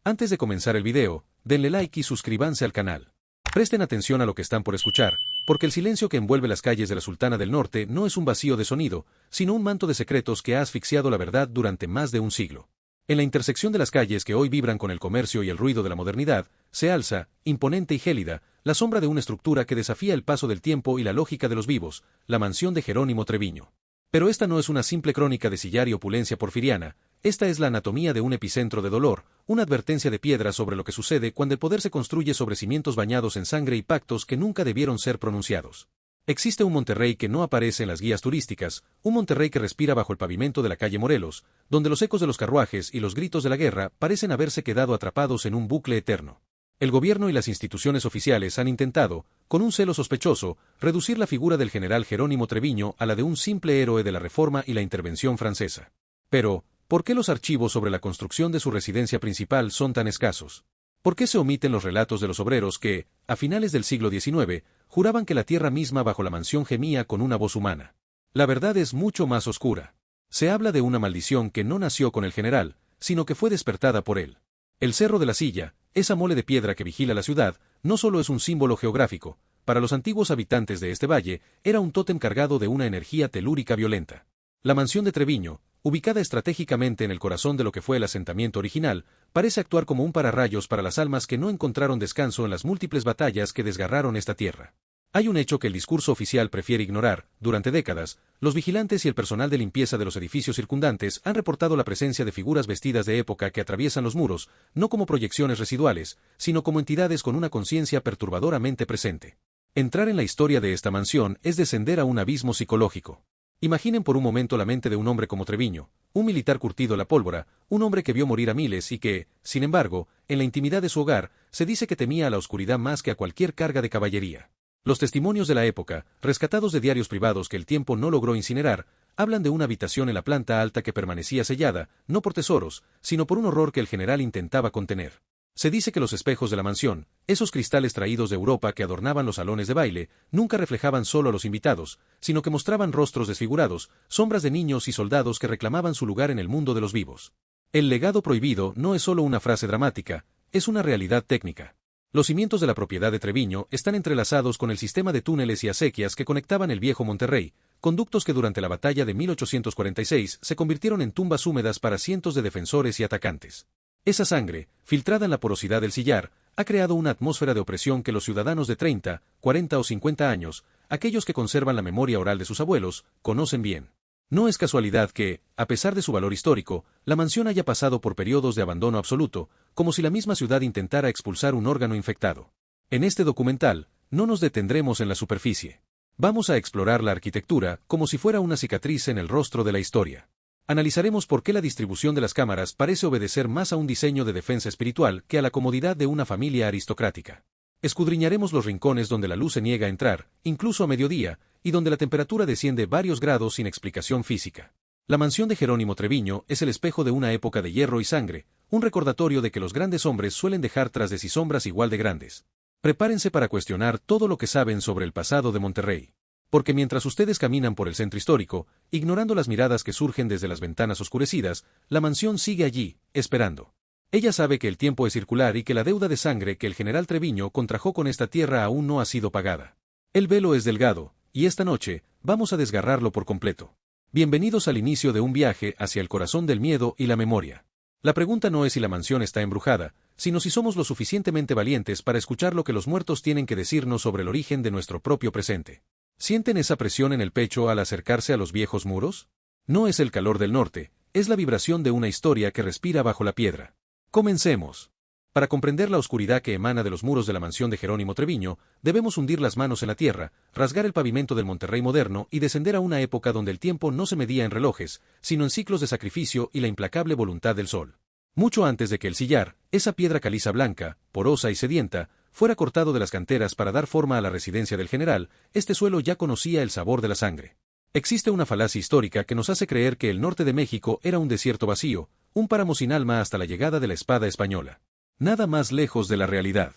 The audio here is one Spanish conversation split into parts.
Antes de comenzar el video, denle like y suscríbanse al canal. Presten atención a lo que están por escuchar, porque el silencio que envuelve las calles de la Sultana del Norte no es un vacío de sonido, sino un manto de secretos que ha asfixiado la verdad durante más de un siglo. En la intersección de las calles que hoy vibran con el comercio y el ruido de la modernidad, se alza, imponente y gélida, la sombra de una estructura que desafía el paso del tiempo y la lógica de los vivos, la mansión de Jerónimo Treviño. Pero esta no es una simple crónica de sillar y opulencia porfiriana, esta es la anatomía de un epicentro de dolor, una advertencia de piedra sobre lo que sucede cuando el poder se construye sobre cimientos bañados en sangre y pactos que nunca debieron ser pronunciados. Existe un Monterrey que no aparece en las guías turísticas, un Monterrey que respira bajo el pavimento de la calle Morelos, donde los ecos de los carruajes y los gritos de la guerra parecen haberse quedado atrapados en un bucle eterno. El gobierno y las instituciones oficiales han intentado, con un celo sospechoso, reducir la figura del general Jerónimo Treviño a la de un simple héroe de la Reforma y la intervención francesa. Pero, ¿por qué los archivos sobre la construcción de su residencia principal son tan escasos? ¿Por qué se omiten los relatos de los obreros que, a finales del siglo XIX, juraban que la tierra misma bajo la mansión gemía con una voz humana? La verdad es mucho más oscura. Se habla de una maldición que no nació con el general, sino que fue despertada por él. El Cerro de la Silla, esa mole de piedra que vigila la ciudad, no solo es un símbolo geográfico, para los antiguos habitantes de este valle, era un tótem cargado de una energía telúrica violenta. La mansión de Treviño, ubicada estratégicamente en el corazón de lo que fue el asentamiento original, parece actuar como un pararrayos para las almas que no encontraron descanso en las múltiples batallas que desgarraron esta tierra. Hay un hecho que el discurso oficial prefiere ignorar. Durante décadas, los vigilantes y el personal de limpieza de los edificios circundantes han reportado la presencia de figuras vestidas de época que atraviesan los muros, no como proyecciones residuales, sino como entidades con una conciencia perturbadoramente presente. Entrar en la historia de esta mansión es descender a un abismo psicológico. Imaginen por un momento la mente de un hombre como Treviño, un militar curtido en la pólvora, un hombre que vio morir a miles y que, sin embargo, en la intimidad de su hogar, se dice que temía a la oscuridad más que a cualquier carga de caballería. Los testimonios de la época, rescatados de diarios privados que el tiempo no logró incinerar, hablan de una habitación en la planta alta que permanecía sellada, no por tesoros, sino por un horror que el general intentaba contener. Se dice que los espejos de la mansión, esos cristales traídos de Europa que adornaban los salones de baile, nunca reflejaban solo a los invitados, sino que mostraban rostros desfigurados, sombras de niños y soldados que reclamaban su lugar en el mundo de los vivos. El legado prohibido no es solo una frase dramática, es una realidad técnica. Los cimientos de la propiedad de Treviño están entrelazados con el sistema de túneles y acequias que conectaban el viejo Monterrey, conductos que durante la batalla de 1846 se convirtieron en tumbas húmedas para cientos de defensores y atacantes. Esa sangre, filtrada en la porosidad del sillar, ha creado una atmósfera de opresión que los ciudadanos de 30, 40 o 50 años, aquellos que conservan la memoria oral de sus abuelos, conocen bien. No es casualidad que, a pesar de su valor histórico, la mansión haya pasado por periodos de abandono absoluto, como si la misma ciudad intentara expulsar un órgano infectado. En este documental, no nos detendremos en la superficie. Vamos a explorar la arquitectura como si fuera una cicatriz en el rostro de la historia. Analizaremos por qué la distribución de las cámaras parece obedecer más a un diseño de defensa espiritual que a la comodidad de una familia aristocrática. Escudriñaremos los rincones donde la luz se niega a entrar, incluso a mediodía, y donde la temperatura desciende varios grados sin explicación física. La mansión de Jerónimo Treviño es el espejo de una época de hierro y sangre, un recordatorio de que los grandes hombres suelen dejar tras de sí sombras igual de grandes. Prepárense para cuestionar todo lo que saben sobre el pasado de Monterrey. Porque mientras ustedes caminan por el centro histórico, ignorando las miradas que surgen desde las ventanas oscurecidas, la mansión sigue allí, esperando. Ella sabe que el tiempo es circular y que la deuda de sangre que el general Treviño contrajo con esta tierra aún no ha sido pagada. El velo es delgado, y esta noche, vamos a desgarrarlo por completo. Bienvenidos al inicio de un viaje hacia el corazón del miedo y la memoria. La pregunta no es si la mansión está embrujada, sino si somos lo suficientemente valientes para escuchar lo que los muertos tienen que decirnos sobre el origen de nuestro propio presente. ¿Sienten esa presión en el pecho al acercarse a los viejos muros? No es el calor del norte, es la vibración de una historia que respira bajo la piedra. Comencemos. Para comprender la oscuridad que emana de los muros de la mansión de Jerónimo Treviño, debemos hundir las manos en la tierra, rasgar el pavimento del Monterrey moderno y descender a una época donde el tiempo no se medía en relojes, sino en ciclos de sacrificio y la implacable voluntad del sol. Mucho antes de que el sillar, esa piedra caliza blanca, porosa y sedienta, fuera cortado de las canteras para dar forma a la residencia del general, este suelo ya conocía el sabor de la sangre. Existe una falacia histórica que nos hace creer que el norte de México era un desierto vacío, un páramo sin alma hasta la llegada de la espada española. Nada más lejos de la realidad.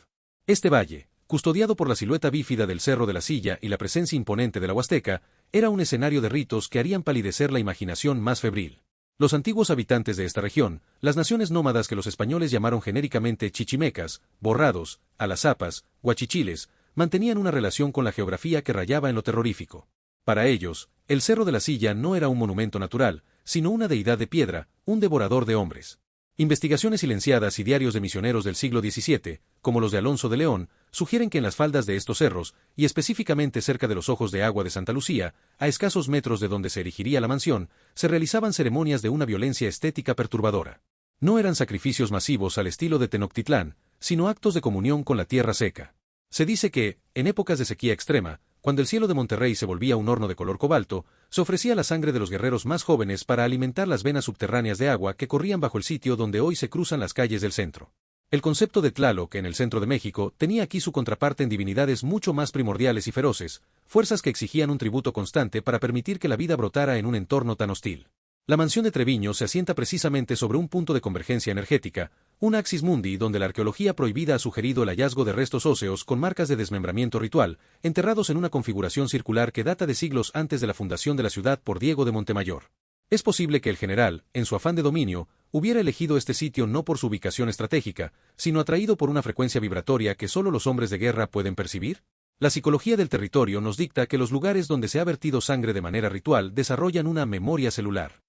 Este valle, custodiado por la silueta bífida del Cerro de la Silla y la presencia imponente de la Huasteca, era un escenario de ritos que harían palidecer la imaginación más febril. Los antiguos habitantes de esta región, las naciones nómadas que los españoles llamaron genéricamente chichimecas, borrados, alazapas, guachichiles, mantenían una relación con la geografía que rayaba en lo terrorífico. Para ellos, el Cerro de la Silla no era un monumento natural, sino una deidad de piedra, un devorador de hombres. Investigaciones silenciadas y diarios de misioneros del siglo XVII, como los de Alonso de León, sugieren que en las faldas de estos cerros, y específicamente cerca de los Ojos de Agua de Santa Lucía, a escasos metros de donde se erigiría la mansión, se realizaban ceremonias de una violencia estética perturbadora. No eran sacrificios masivos al estilo de Tenochtitlán, sino actos de comunión con la tierra seca. Se dice que, en épocas de sequía extrema, cuando el cielo de Monterrey se volvía un horno de color cobalto, se ofrecía la sangre de los guerreros más jóvenes para alimentar las venas subterráneas de agua que corrían bajo el sitio donde hoy se cruzan las calles del centro. El concepto de Tlaloc en el centro de México tenía aquí su contraparte en divinidades mucho más primordiales y feroces, fuerzas que exigían un tributo constante para permitir que la vida brotara en un entorno tan hostil. La mansión de Treviño se asienta precisamente sobre un punto de convergencia energética, un axis mundi donde la arqueología prohibida ha sugerido el hallazgo de restos óseos con marcas de desmembramiento ritual, enterrados en una configuración circular que data de siglos antes de la fundación de la ciudad por Diego de Montemayor. Es posible que el general, en su afán de dominio, hubiera elegido este sitio no por su ubicación estratégica, sino atraído por una frecuencia vibratoria que solo los hombres de guerra pueden percibir. La psicología del territorio nos dicta que los lugares donde se ha vertido sangre de manera ritual desarrollan una memoria celular.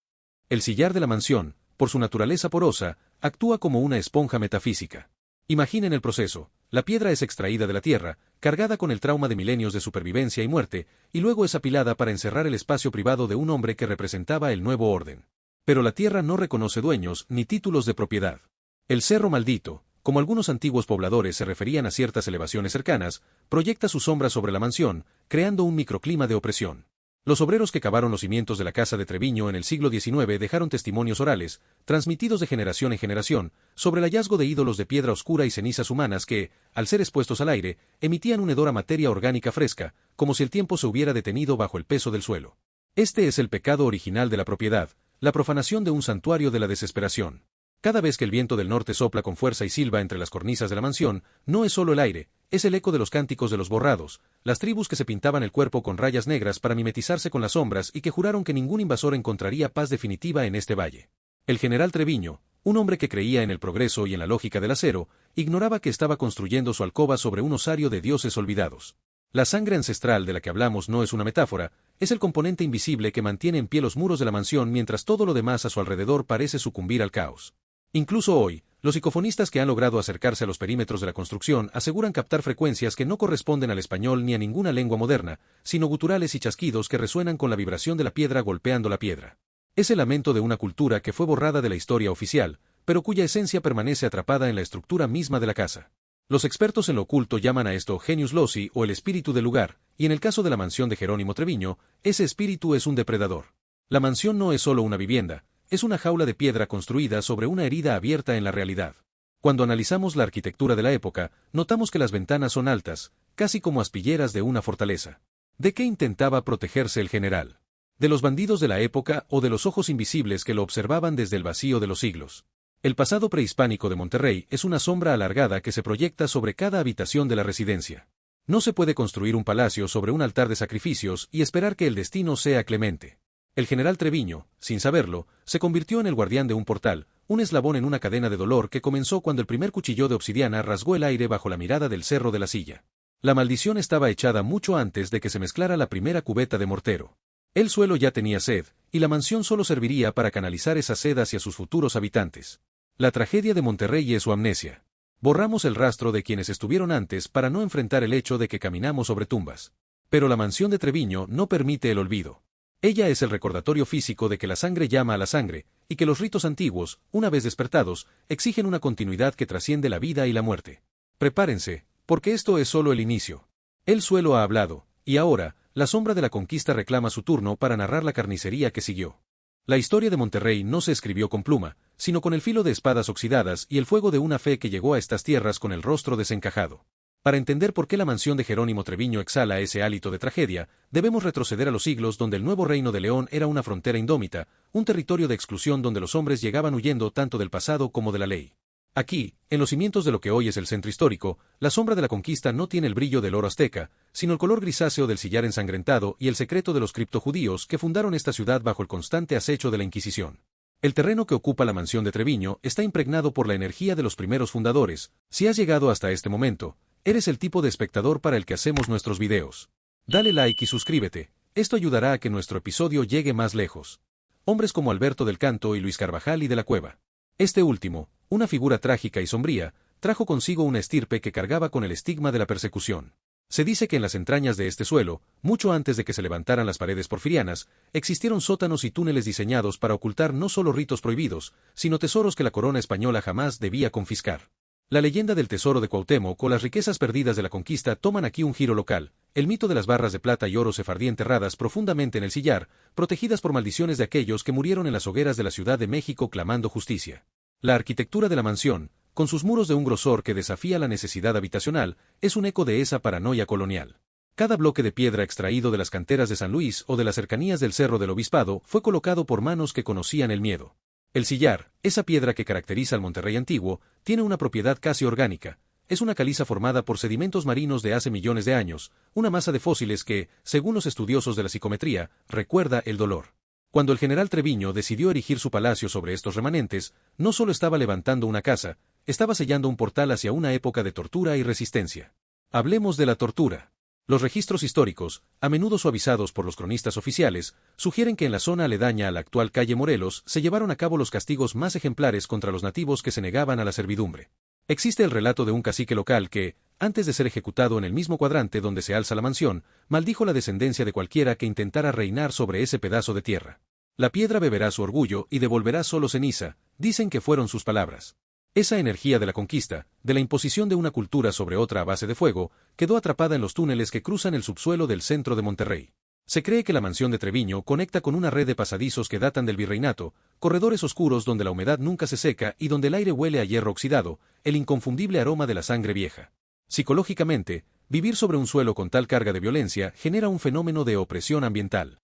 El sillar de la mansión, por su naturaleza porosa, actúa como una esponja metafísica. Imaginen el proceso: la piedra es extraída de la tierra, cargada con el trauma de milenios de supervivencia y muerte, y luego es apilada para encerrar el espacio privado de un hombre que representaba el nuevo orden. Pero la tierra no reconoce dueños ni títulos de propiedad. El Cerro Maldito, como algunos antiguos pobladores se referían a ciertas elevaciones cercanas, proyecta su sombra sobre la mansión, creando un microclima de opresión. Los obreros que cavaron los cimientos de la casa de Treviño en el siglo XIX dejaron testimonios orales, transmitidos de generación en generación, sobre el hallazgo de ídolos de piedra oscura y cenizas humanas que, al ser expuestos al aire, emitían un hedor a materia orgánica fresca, como si el tiempo se hubiera detenido bajo el peso del suelo. Este es el pecado original de la propiedad, la profanación de un santuario de la desesperación. Cada vez que el viento del norte sopla con fuerza y silba entre las cornisas de la mansión, no es solo el aire, es el eco de los cánticos de los borrados, las tribus que se pintaban el cuerpo con rayas negras para mimetizarse con las sombras y que juraron que ningún invasor encontraría paz definitiva en este valle. El general Treviño, un hombre que creía en el progreso y en la lógica del acero, ignoraba que estaba construyendo su alcoba sobre un osario de dioses olvidados. La sangre ancestral de la que hablamos no es una metáfora, es el componente invisible que mantiene en pie los muros de la mansión mientras todo lo demás a su alrededor parece sucumbir al caos. Incluso hoy, los psicofonistas que han logrado acercarse a los perímetros de la construcción aseguran captar frecuencias que no corresponden al español ni a ninguna lengua moderna, sino guturales y chasquidos que resuenan con la vibración de la piedra golpeando la piedra. Es el lamento de una cultura que fue borrada de la historia oficial, pero cuya esencia permanece atrapada en la estructura misma de la casa. Los expertos en lo oculto llaman a esto genius loci o el espíritu del lugar, y en el caso de la mansión de Jerónimo Treviño, ese espíritu es un depredador. La mansión no es solo una vivienda, es una jaula de piedra construida sobre una herida abierta en la realidad. Cuando analizamos la arquitectura de la época, notamos que las ventanas son altas, casi como aspilleras de una fortaleza. ¿De qué intentaba protegerse el general? ¿De los bandidos de la época o de los ojos invisibles que lo observaban desde el vacío de los siglos? El pasado prehispánico de Monterrey es una sombra alargada que se proyecta sobre cada habitación de la residencia. No se puede construir un palacio sobre un altar de sacrificios y esperar que el destino sea clemente. El general Treviño, sin saberlo, se convirtió en el guardián de un portal, un eslabón en una cadena de dolor que comenzó cuando el primer cuchillo de obsidiana rasgó el aire bajo la mirada del Cerro de la Silla. La maldición estaba echada mucho antes de que se mezclara la primera cubeta de mortero. El suelo ya tenía sed, y la mansión solo serviría para canalizar esa sed hacia sus futuros habitantes. La tragedia de Monterrey es su amnesia. Borramos el rastro de quienes estuvieron antes para no enfrentar el hecho de que caminamos sobre tumbas. Pero la mansión de Treviño no permite el olvido. Ella es el recordatorio físico de que la sangre llama a la sangre, y que los ritos antiguos, una vez despertados, exigen una continuidad que trasciende la vida y la muerte. Prepárense, porque esto es solo el inicio. El suelo ha hablado, y ahora, la sombra de la conquista reclama su turno para narrar la carnicería que siguió. La historia de Monterrey no se escribió con pluma, sino con el filo de espadas oxidadas y el fuego de una fe que llegó a estas tierras con el rostro desencajado. Para entender por qué la mansión de Jerónimo Treviño exhala ese hálito de tragedia, debemos retroceder a los siglos donde el nuevo reino de León era una frontera indómita, un territorio de exclusión donde los hombres llegaban huyendo tanto del pasado como de la ley. Aquí, en los cimientos de lo que hoy es el centro histórico, la sombra de la conquista no tiene el brillo del oro azteca, sino el color grisáceo del sillar ensangrentado y el secreto de los criptojudíos que fundaron esta ciudad bajo el constante acecho de la Inquisición. El terreno que ocupa la mansión de Treviño está impregnado por la energía de los primeros fundadores. Si has llegado hasta este momento, eres el tipo de espectador para el que hacemos nuestros videos. Dale like y suscríbete, esto ayudará a que nuestro episodio llegue más lejos. Hombres como Alberto del Canto y Luis Carvajal y de la Cueva. Este último, una figura trágica y sombría, trajo consigo una estirpe que cargaba con el estigma de la persecución. Se dice que en las entrañas de este suelo, mucho antes de que se levantaran las paredes porfirianas, existieron sótanos y túneles diseñados para ocultar no solo ritos prohibidos, sino tesoros que la corona española jamás debía confiscar. La leyenda del tesoro de Cuauhtémoc o las riquezas perdidas de la conquista toman aquí un giro local, el mito de las barras de plata y oro sefardí enterradas profundamente en el sillar, protegidas por maldiciones de aquellos que murieron en las hogueras de la Ciudad de México clamando justicia. La arquitectura de la mansión, con sus muros de un grosor que desafía la necesidad habitacional, es un eco de esa paranoia colonial. Cada bloque de piedra extraído de las canteras de San Luis o de las cercanías del Cerro del Obispado fue colocado por manos que conocían el miedo. El sillar, esa piedra que caracteriza al Monterrey antiguo, tiene una propiedad casi orgánica. Es una caliza formada por sedimentos marinos de hace millones de años, una masa de fósiles que, según los estudiosos de la psicometría, recuerda el dolor. Cuando el general Treviño decidió erigir su palacio sobre estos remanentes, no solo estaba levantando una casa, estaba sellando un portal hacia una época de tortura y resistencia. Hablemos de la tortura. Los registros históricos, a menudo suavizados por los cronistas oficiales, sugieren que en la zona aledaña a la actual calle Morelos se llevaron a cabo los castigos más ejemplares contra los nativos que se negaban a la servidumbre. Existe el relato de un cacique local que, antes de ser ejecutado en el mismo cuadrante donde se alza la mansión, maldijo la descendencia de cualquiera que intentara reinar sobre ese pedazo de tierra. La piedra beberá su orgullo y devolverá solo ceniza, dicen que fueron sus palabras. Esa energía de la conquista, de la imposición de una cultura sobre otra a base de fuego, quedó atrapada en los túneles que cruzan el subsuelo del centro de Monterrey. Se cree que la mansión de Treviño conecta con una red de pasadizos que datan del virreinato, corredores oscuros donde la humedad nunca se seca y donde el aire huele a hierro oxidado, el inconfundible aroma de la sangre vieja. Psicológicamente, vivir sobre un suelo con tal carga de violencia genera un fenómeno de opresión ambiental.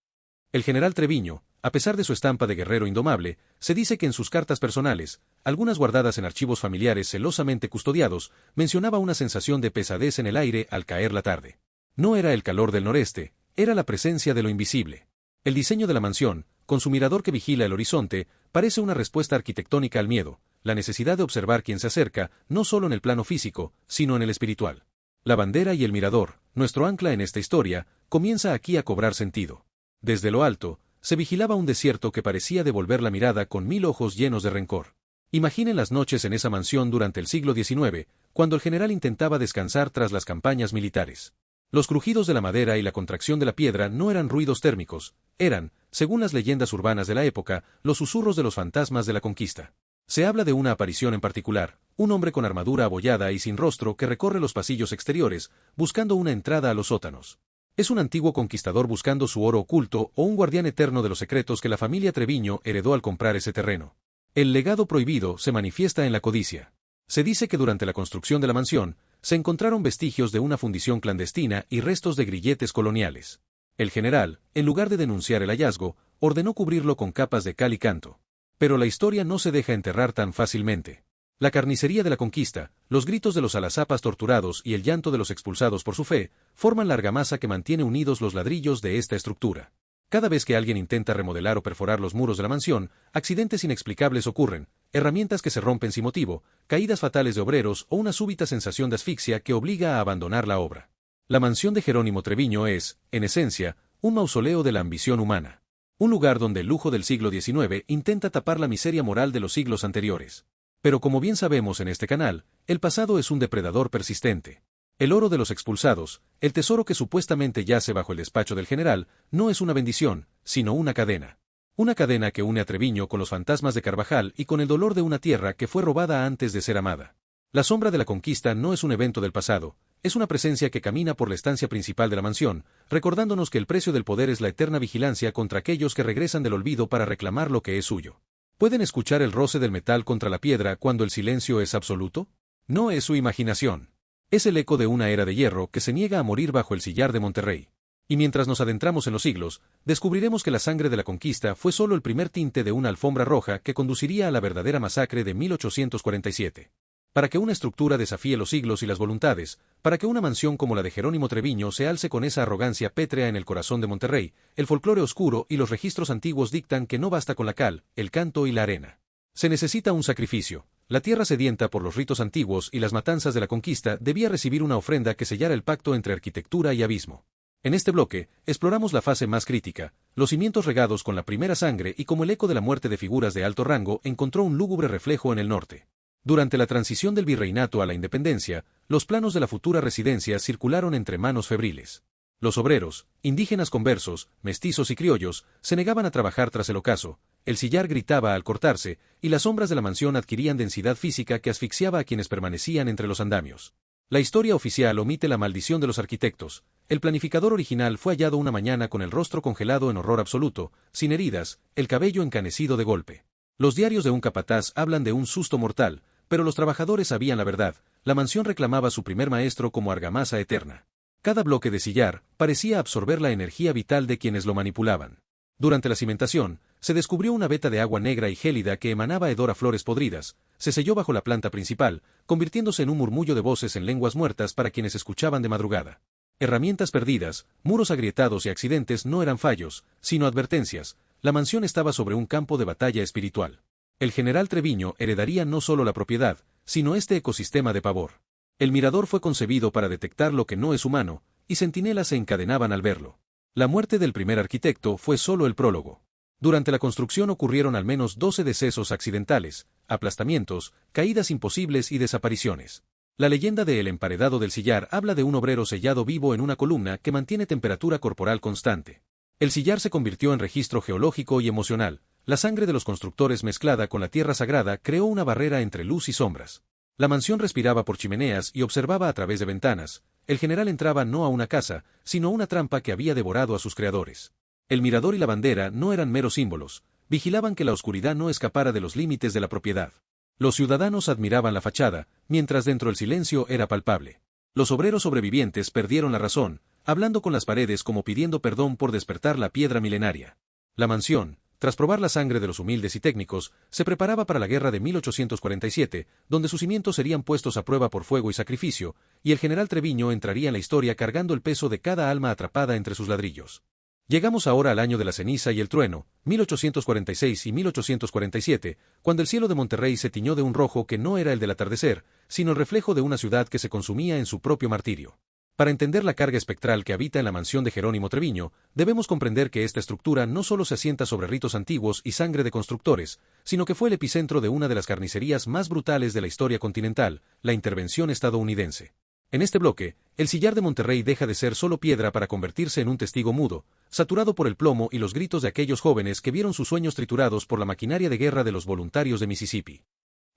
El general Treviño, a pesar de su estampa de guerrero indomable, se dice que en sus cartas personales, algunas guardadas en archivos familiares celosamente custodiados, mencionaba una sensación de pesadez en el aire al caer la tarde. No era el calor del noreste, era la presencia de lo invisible. El diseño de la mansión, con su mirador que vigila el horizonte, parece una respuesta arquitectónica al miedo, la necesidad de observar quién se acerca, no solo en el plano físico, sino en el espiritual. La bandera y el mirador, nuestro ancla en esta historia, comienza aquí a cobrar sentido. Desde lo alto, se vigilaba un desierto que parecía devolver la mirada con 1000 ojos llenos de rencor. Imaginen las noches en esa mansión durante el siglo XIX, cuando el general intentaba descansar tras las campañas militares. Los crujidos de la madera y la contracción de la piedra no eran ruidos térmicos, eran, según las leyendas urbanas de la época, los susurros de los fantasmas de la conquista. Se habla de una aparición en particular, un hombre con armadura abollada y sin rostro que recorre los pasillos exteriores, buscando una entrada a los sótanos. Es un antiguo conquistador buscando su oro oculto o un guardián eterno de los secretos que la familia Treviño heredó al comprar ese terreno. El legado prohibido se manifiesta en la codicia. Se dice que durante la construcción de la mansión, se encontraron vestigios de una fundición clandestina y restos de grilletes coloniales. El general, en lugar de denunciar el hallazgo, ordenó cubrirlo con capas de cal y canto. Pero la historia no se deja enterrar tan fácilmente. La carnicería de la conquista, los gritos de los alazapas torturados y el llanto de los expulsados por su fe, forman la argamasa que mantiene unidos los ladrillos de esta estructura. Cada vez que alguien intenta remodelar o perforar los muros de la mansión, accidentes inexplicables ocurren, herramientas que se rompen sin motivo, caídas fatales de obreros o una súbita sensación de asfixia que obliga a abandonar la obra. La mansión de Jerónimo Treviño es, en esencia, un mausoleo de la ambición humana. Un lugar donde el lujo del siglo XIX intenta tapar la miseria moral de los siglos anteriores. Pero como bien sabemos en este canal, el pasado es un depredador persistente. El oro de los expulsados, el tesoro que supuestamente yace bajo el despacho del general, no es una bendición, sino una cadena. Una cadena que une a Treviño con los fantasmas de Carvajal y con el dolor de una tierra que fue robada antes de ser amada. La sombra de la conquista no es un evento del pasado, es una presencia que camina por la estancia principal de la mansión, recordándonos que el precio del poder es la eterna vigilancia contra aquellos que regresan del olvido para reclamar lo que es suyo. ¿Pueden escuchar el roce del metal contra la piedra cuando el silencio es absoluto? No es su imaginación. Es el eco de una era de hierro que se niega a morir bajo el sillar de Monterrey. Y mientras nos adentramos en los siglos, descubriremos que la sangre de la conquista fue solo el primer tinte de una alfombra roja que conduciría a la verdadera masacre de 1847. Para que una estructura desafíe los siglos y las voluntades, para que una mansión como la de Jerónimo Treviño se alce con esa arrogancia pétrea en el corazón de Monterrey, el folclore oscuro y los registros antiguos dictan que no basta con la cal, el canto y la arena. Se necesita un sacrificio. La tierra sedienta por los ritos antiguos y las matanzas de la conquista debía recibir una ofrenda que sellara el pacto entre arquitectura y abismo. En este bloque, exploramos la fase más crítica, los cimientos regados con la primera sangre y como el eco de la muerte de figuras de alto rango encontró un lúgubre reflejo en el norte. Durante la transición del virreinato a la independencia, los planos de la futura residencia circularon entre manos febriles. Los obreros, indígenas conversos, mestizos y criollos, se negaban a trabajar tras el ocaso, el sillar gritaba al cortarse, y las sombras de la mansión adquirían densidad física que asfixiaba a quienes permanecían entre los andamios. La historia oficial omite la maldición de los arquitectos. El planificador original fue hallado una mañana con el rostro congelado en horror absoluto, sin heridas, el cabello encanecido de golpe. Los diarios de un capataz hablan de un susto mortal, pero los trabajadores sabían la verdad, la mansión reclamaba a su primer maestro como argamasa eterna. Cada bloque de sillar parecía absorber la energía vital de quienes lo manipulaban. Durante la cimentación, se descubrió una veta de agua negra y gélida que emanaba hedor a flores podridas, se selló bajo la planta principal, convirtiéndose en un murmullo de voces en lenguas muertas para quienes escuchaban de madrugada. Herramientas perdidas, muros agrietados y accidentes no eran fallos, sino advertencias. La mansión estaba sobre un campo de batalla espiritual. El general Treviño heredaría no solo la propiedad, sino este ecosistema de pavor. El mirador fue concebido para detectar lo que no es humano, y centinelas se encadenaban al verlo. La muerte del primer arquitecto fue solo el prólogo. Durante la construcción ocurrieron al menos 12 decesos accidentales, aplastamientos, caídas imposibles y desapariciones. La leyenda de El emparedado del sillar habla de un obrero sellado vivo en una columna que mantiene temperatura corporal constante. El sillar se convirtió en registro geológico y emocional. La sangre de los constructores mezclada con la tierra sagrada creó una barrera entre luz y sombras. La mansión respiraba por chimeneas y observaba a través de ventanas. El general entraba no a una casa, sino a una trampa que había devorado a sus creadores. El mirador y la bandera no eran meros símbolos, vigilaban que la oscuridad no escapara de los límites de la propiedad. Los ciudadanos admiraban la fachada, mientras dentro el silencio era palpable. Los obreros sobrevivientes perdieron la razón, hablando con las paredes como pidiendo perdón por despertar la piedra milenaria. La mansión, tras probar la sangre de los humildes y técnicos, se preparaba para la guerra de 1847, donde sus cimientos serían puestos a prueba por fuego y sacrificio, y el general Treviño entraría en la historia cargando el peso de cada alma atrapada entre sus ladrillos. Llegamos ahora al año de la ceniza y el trueno, 1846 y 1847, cuando el cielo de Monterrey se tiñó de un rojo que no era el del atardecer, sino el reflejo de una ciudad que se consumía en su propio martirio. Para entender la carga espectral que habita en la mansión de Jerónimo Treviño, debemos comprender que esta estructura no solo se asienta sobre ritos antiguos y sangre de constructores, sino que fue el epicentro de una de las carnicerías más brutales de la historia continental, la intervención estadounidense. En este bloque, el sillar de Monterrey deja de ser solo piedra para convertirse en un testigo mudo, saturado por el plomo y los gritos de aquellos jóvenes que vieron sus sueños triturados por la maquinaria de guerra de los voluntarios de Mississippi.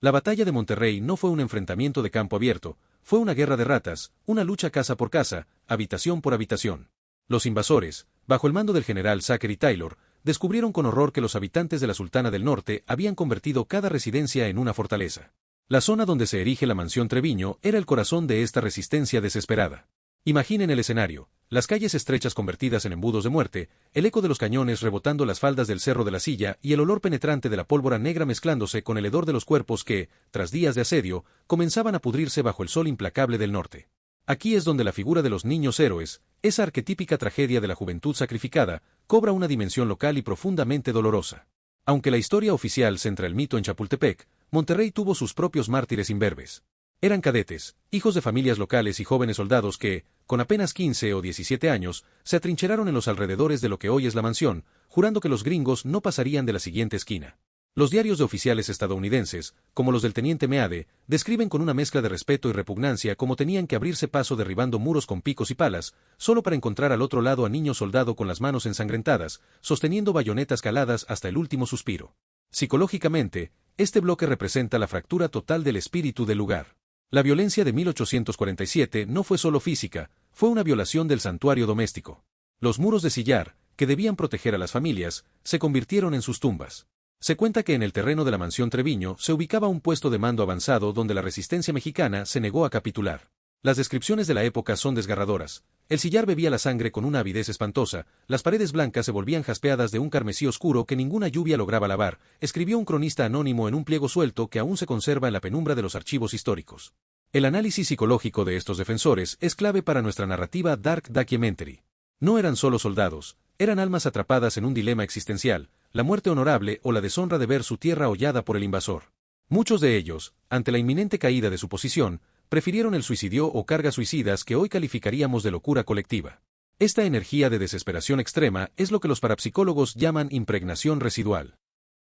La batalla de Monterrey no fue un enfrentamiento de campo abierto, fue una guerra de ratas, una lucha casa por casa, habitación por habitación. Los invasores, bajo el mando del general Zachary Taylor, descubrieron con horror que los habitantes de la Sultana del Norte habían convertido cada residencia en una fortaleza. La zona donde se erige la mansión Treviño era el corazón de esta resistencia desesperada. Imaginen el escenario, las calles estrechas convertidas en embudos de muerte, el eco de los cañones rebotando las faldas del Cerro de la Silla y el olor penetrante de la pólvora negra mezclándose con el hedor de los cuerpos que, tras días de asedio, comenzaban a pudrirse bajo el sol implacable del norte. Aquí es donde la figura de los niños héroes, esa arquetípica tragedia de la juventud sacrificada, cobra una dimensión local y profundamente dolorosa. Aunque la historia oficial centra el mito en Chapultepec, Monterrey tuvo sus propios mártires imberbes. Eran cadetes, hijos de familias locales y jóvenes soldados que, con apenas 15 o 17 años, se atrincheraron en los alrededores de lo que hoy es la mansión, jurando que los gringos no pasarían de la siguiente esquina. Los diarios de oficiales estadounidenses, como los del teniente Meade, describen con una mezcla de respeto y repugnancia cómo tenían que abrirse paso derribando muros con picos y palas, solo para encontrar al otro lado a niños soldado con las manos ensangrentadas, sosteniendo bayonetas caladas hasta el último suspiro. Psicológicamente, este bloque representa la fractura total del espíritu del lugar. La violencia de 1847 no fue solo física, fue una violación del santuario doméstico. Los muros de sillar, que debían proteger a las familias, se convirtieron en sus tumbas. Se cuenta que en el terreno de la mansión Treviño se ubicaba un puesto de mando avanzado donde la resistencia mexicana se negó a capitular. Las descripciones de la época son desgarradoras. El sillar bebía la sangre con una avidez espantosa, las paredes blancas se volvían jaspeadas de un carmesí oscuro que ninguna lluvia lograba lavar, escribió un cronista anónimo en un pliego suelto que aún se conserva en la penumbra de los archivos históricos. El análisis psicológico de estos defensores es clave para nuestra narrativa Dark Documentary. No eran solo soldados, eran almas atrapadas en un dilema existencial, la muerte honorable o la deshonra de ver su tierra hollada por el invasor. Muchos de ellos, ante la inminente caída de su posición, prefirieron el suicidio o cargas suicidas que hoy calificaríamos de locura colectiva. Esta energía de desesperación extrema es lo que los parapsicólogos llaman impregnación residual.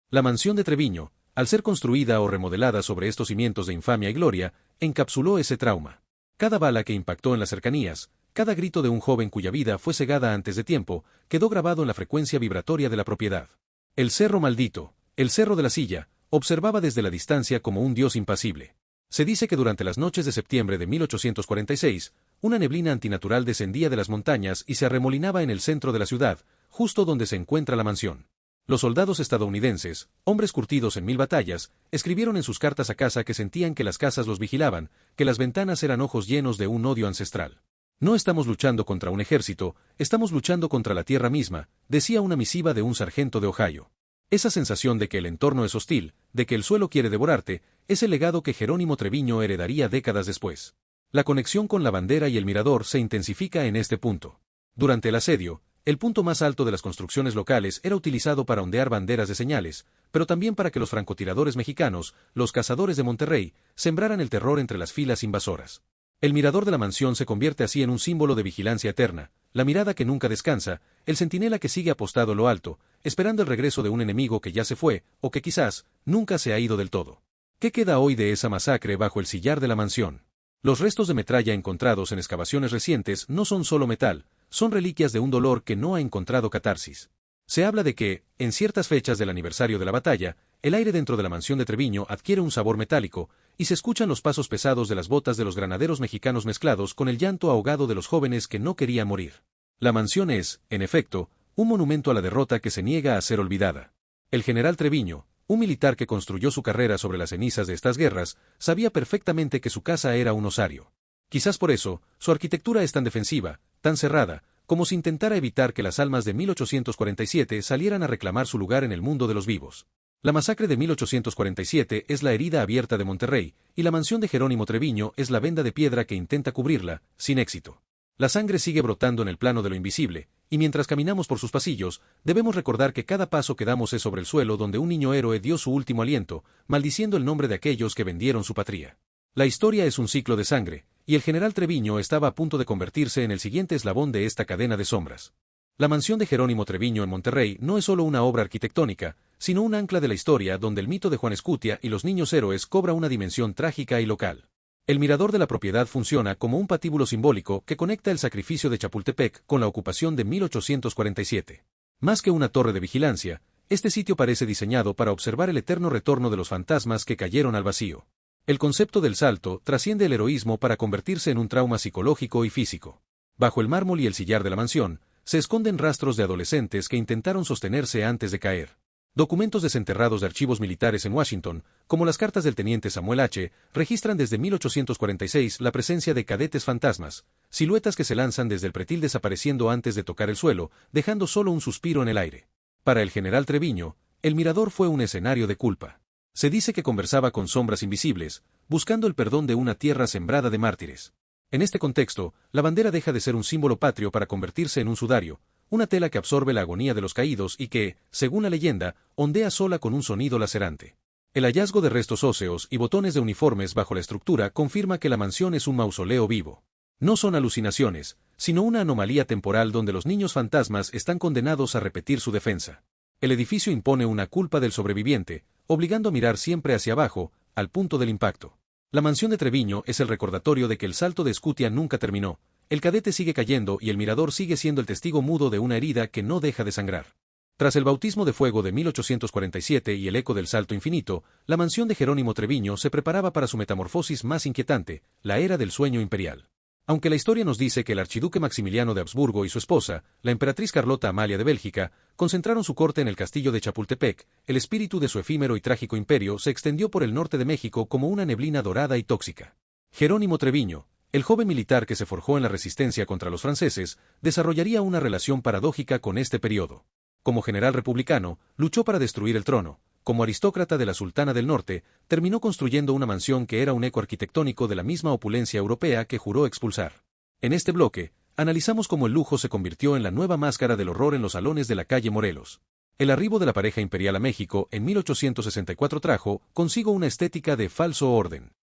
La mansión de Treviño, al ser construida o remodelada sobre estos cimientos de infamia y gloria, encapsuló ese trauma. Cada bala que impactó en las cercanías, cada grito de un joven cuya vida fue cegada antes de tiempo, quedó grabado en la frecuencia vibratoria de la propiedad. El cerro maldito, el cerro de la silla, observaba desde la distancia como un dios impasible. Se dice que durante las noches de septiembre de 1846, una neblina antinatural descendía de las montañas y se arremolinaba en el centro de la ciudad, justo donde se encuentra la mansión. Los soldados estadounidenses, hombres curtidos en 1000 batallas, escribieron en sus cartas a casa que sentían que las casas los vigilaban, que las ventanas eran ojos llenos de un odio ancestral. No estamos luchando contra un ejército, estamos luchando contra la tierra misma, decía una misiva de un sargento de Ohio. Esa sensación de que el entorno es hostil, de que el suelo quiere devorarte, es el legado que Jerónimo Treviño heredaría décadas después. La conexión con la bandera y el mirador se intensifica en este punto. Durante el asedio, el punto más alto de las construcciones locales era utilizado para ondear banderas de señales, pero también para que los francotiradores mexicanos, los cazadores de Monterrey, sembraran el terror entre las filas invasoras. El mirador de la mansión se convierte así en un símbolo de vigilancia eterna, la mirada que nunca descansa, el centinela que sigue apostado en lo alto, esperando el regreso de un enemigo que ya se fue, o que quizás nunca se ha ido del todo. ¿Qué queda hoy de esa masacre bajo el sillar de la mansión? Los restos de metralla encontrados en excavaciones recientes no son solo metal, son reliquias de un dolor que no ha encontrado catarsis. Se habla de que, en ciertas fechas del aniversario de la batalla, el aire dentro de la mansión de Treviño adquiere un sabor metálico, y se escuchan los pasos pesados de las botas de los granaderos mexicanos mezclados con el llanto ahogado de los jóvenes que no querían morir. La mansión es, en efecto, un monumento a la derrota que se niega a ser olvidada. El general Treviño, un militar que construyó su carrera sobre las cenizas de estas guerras, sabía perfectamente que su casa era un osario. Quizás por eso, su arquitectura es tan defensiva, tan cerrada, como si intentara evitar que las almas de 1847 salieran a reclamar su lugar en el mundo de los vivos. La masacre de 1847 es la herida abierta de Monterrey, y la mansión de Jerónimo Treviño es la venda de piedra que intenta cubrirla, sin éxito. La sangre sigue brotando en el plano de lo invisible, y mientras caminamos por sus pasillos, debemos recordar que cada paso que damos es sobre el suelo donde un niño héroe dio su último aliento, maldiciendo el nombre de aquellos que vendieron su patria. La historia es un ciclo de sangre, y el general Treviño estaba a punto de convertirse en el siguiente eslabón de esta cadena de sombras. La mansión de Jerónimo Treviño en Monterrey no es solo una obra arquitectónica, sino un ancla de la historia donde el mito de Juan Escutia y los niños héroes cobra una dimensión trágica y local. El mirador de la propiedad funciona como un patíbulo simbólico que conecta el sacrificio de Chapultepec con la ocupación de 1847. Más que una torre de vigilancia, este sitio parece diseñado para observar el eterno retorno de los fantasmas que cayeron al vacío. El concepto del salto trasciende el heroísmo para convertirse en un trauma psicológico y físico. Bajo el mármol y el sillar de la mansión, se esconden rastros de adolescentes que intentaron sostenerse antes de caer. Documentos desenterrados de archivos militares en Washington, como las cartas del teniente Samuel H., registran desde 1846 la presencia de cadetes fantasmas, siluetas que se lanzan desde el pretil desapareciendo antes de tocar el suelo, dejando solo un suspiro en el aire. Para el general Treviño, el mirador fue un escenario de culpa. Se dice que conversaba con sombras invisibles, buscando el perdón de una tierra sembrada de mártires. En este contexto, la bandera deja de ser un símbolo patrio para convertirse en un sudario, una tela que absorbe la agonía de los caídos y que, según la leyenda, ondea sola con un sonido lacerante. El hallazgo de restos óseos y botones de uniformes bajo la estructura confirma que la mansión es un mausoleo vivo. No son alucinaciones, sino una anomalía temporal donde los niños fantasmas están condenados a repetir su defensa. El edificio impone una culpa del sobreviviente, obligando a mirar siempre hacia abajo, al punto del impacto. La mansión de Treviño es el recordatorio de que el salto de Escutia nunca terminó, el cadete sigue cayendo y el mirador sigue siendo el testigo mudo de una herida que no deja de sangrar. Tras el bautismo de fuego de 1847 y el eco del salto infinito, la mansión de Jerónimo Treviño se preparaba para su metamorfosis más inquietante, la era del sueño imperial. Aunque la historia nos dice que el archiduque Maximiliano de Habsburgo y su esposa, la emperatriz Carlota Amalia de Bélgica, concentraron su corte en el castillo de Chapultepec, el espíritu de su efímero y trágico imperio se extendió por el norte de México como una neblina dorada y tóxica. Jerónimo Treviño, El joven militar que se forjó en la resistencia contra los franceses desarrollaría una relación paradójica con este periodo. Como general republicano, luchó para destruir el trono. Como aristócrata de la Sultana del Norte, terminó construyendo una mansión que era un eco arquitectónico de la misma opulencia europea que juró expulsar. En este bloque, analizamos cómo el lujo se convirtió en la nueva máscara del horror en los salones de la calle Morelos. El arribo de la pareja imperial a México en 1864 trajo consigo una estética de falso orden.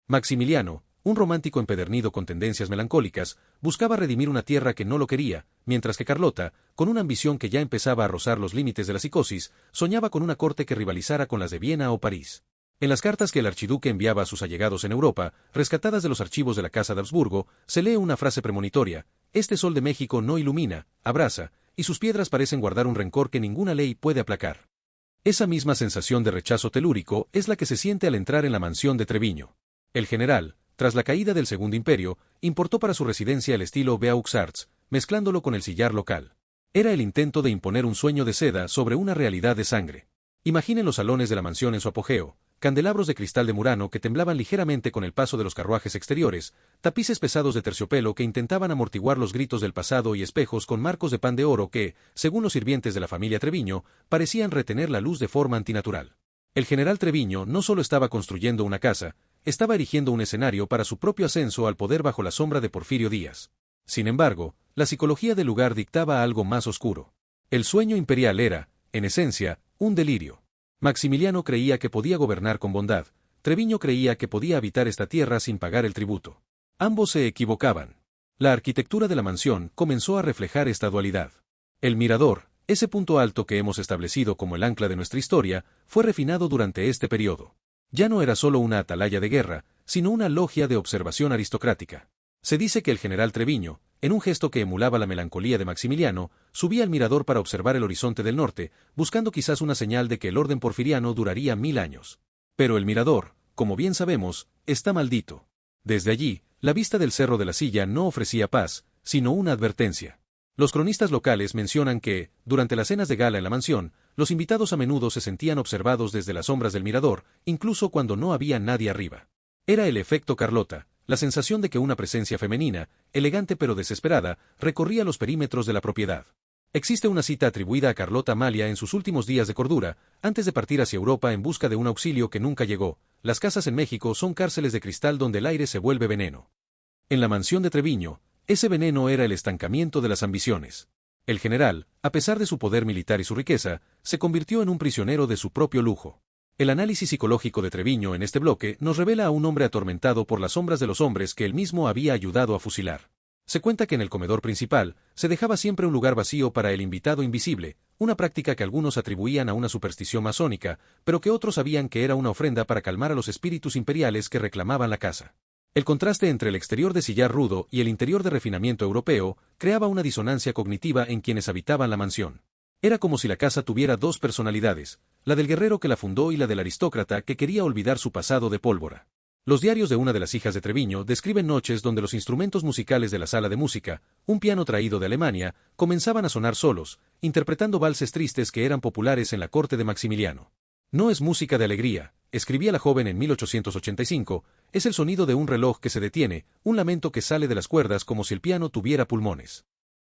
Maximiliano, un romántico empedernido con tendencias melancólicas, buscaba redimir una tierra que no lo quería, mientras que Carlota, con una ambición que ya empezaba a rozar los límites de la psicosis, soñaba con una corte que rivalizara con las de Viena o París. En las cartas que el archiduque enviaba a sus allegados en Europa, rescatadas de los archivos de la Casa de Habsburgo, se lee una frase premonitoria: «Este sol de México no ilumina, abraza, y sus piedras parecen guardar un rencor que ninguna ley puede aplacar». Esa misma sensación de rechazo telúrico es la que se siente al entrar en la mansión de Treviño. El general, tras la caída del Segundo Imperio, importó para su residencia el estilo Beaux Arts, mezclándolo con el sillar local. Era el intento de imponer un sueño de seda sobre una realidad de sangre. Imaginen los salones de la mansión en su apogeo, candelabros de cristal de Murano que temblaban ligeramente con el paso de los carruajes exteriores, tapices pesados de terciopelo que intentaban amortiguar los gritos del pasado y espejos con marcos de pan de oro que, según los sirvientes de la familia Treviño, parecían retener la luz de forma antinatural. El general Treviño no solo estaba construyendo una casa, estaba erigiendo un escenario para su propio ascenso al poder bajo la sombra de Porfirio Díaz. Sin embargo, la psicología del lugar dictaba algo más oscuro. El sueño imperial era, en esencia, un delirio. Maximiliano creía que podía gobernar con bondad, Treviño creía que podía habitar esta tierra sin pagar el tributo. Ambos se equivocaban. La arquitectura de la mansión comenzó a reflejar esta dualidad. El mirador, ese punto alto que hemos establecido como el ancla de nuestra historia, fue refinado durante este periodo. Ya no era solo una atalaya de guerra, sino una logia de observación aristocrática. Se dice que el general Treviño, en un gesto que emulaba la melancolía de Maximiliano, subía al mirador para observar el horizonte del norte, buscando quizás una señal de que el orden porfiriano duraría 1000 años. Pero el mirador, como bien sabemos, está maldito. Desde allí, la vista del Cerro de la Silla no ofrecía paz, sino una advertencia. Los cronistas locales mencionan que, durante las cenas de gala en la mansión, los invitados a menudo se sentían observados desde las sombras del mirador, incluso cuando no había nadie arriba. Era el efecto Carlota, la sensación de que una presencia femenina, elegante pero desesperada, recorría los perímetros de la propiedad. Existe una cita atribuida a Carlota Amalia en sus últimos días de cordura, antes de partir hacia Europa en busca de un auxilio que nunca llegó: «Las casas en México son cárceles de cristal donde el aire se vuelve veneno». En la mansión de Treviño, ese veneno era el estancamiento de las ambiciones. El general, a pesar de su poder militar y su riqueza, se convirtió en un prisionero de su propio lujo. El análisis psicológico de Treviño en este bloque nos revela a un hombre atormentado por las sombras de los hombres que él mismo había ayudado a fusilar. Se cuenta que en el comedor principal se dejaba siempre un lugar vacío para el invitado invisible, una práctica que algunos atribuían a una superstición masónica, pero que otros sabían que era una ofrenda para calmar a los espíritus imperiales que reclamaban la casa. El contraste entre el exterior de sillar rudo y el interior de refinamiento europeo creaba una disonancia cognitiva en quienes habitaban la mansión. Era como si la casa tuviera dos personalidades, la del guerrero que la fundó y la del aristócrata que quería olvidar su pasado de pólvora. Los diarios de una de las hijas de Treviño describen noches donde los instrumentos musicales de la sala de música, un piano traído de Alemania, comenzaban a sonar solos, interpretando valses tristes que eran populares en la corte de Maximiliano. «No es música de alegría», escribía la joven en 1885, «es el sonido de un reloj que se detiene, un lamento que sale de las cuerdas como si el piano tuviera pulmones».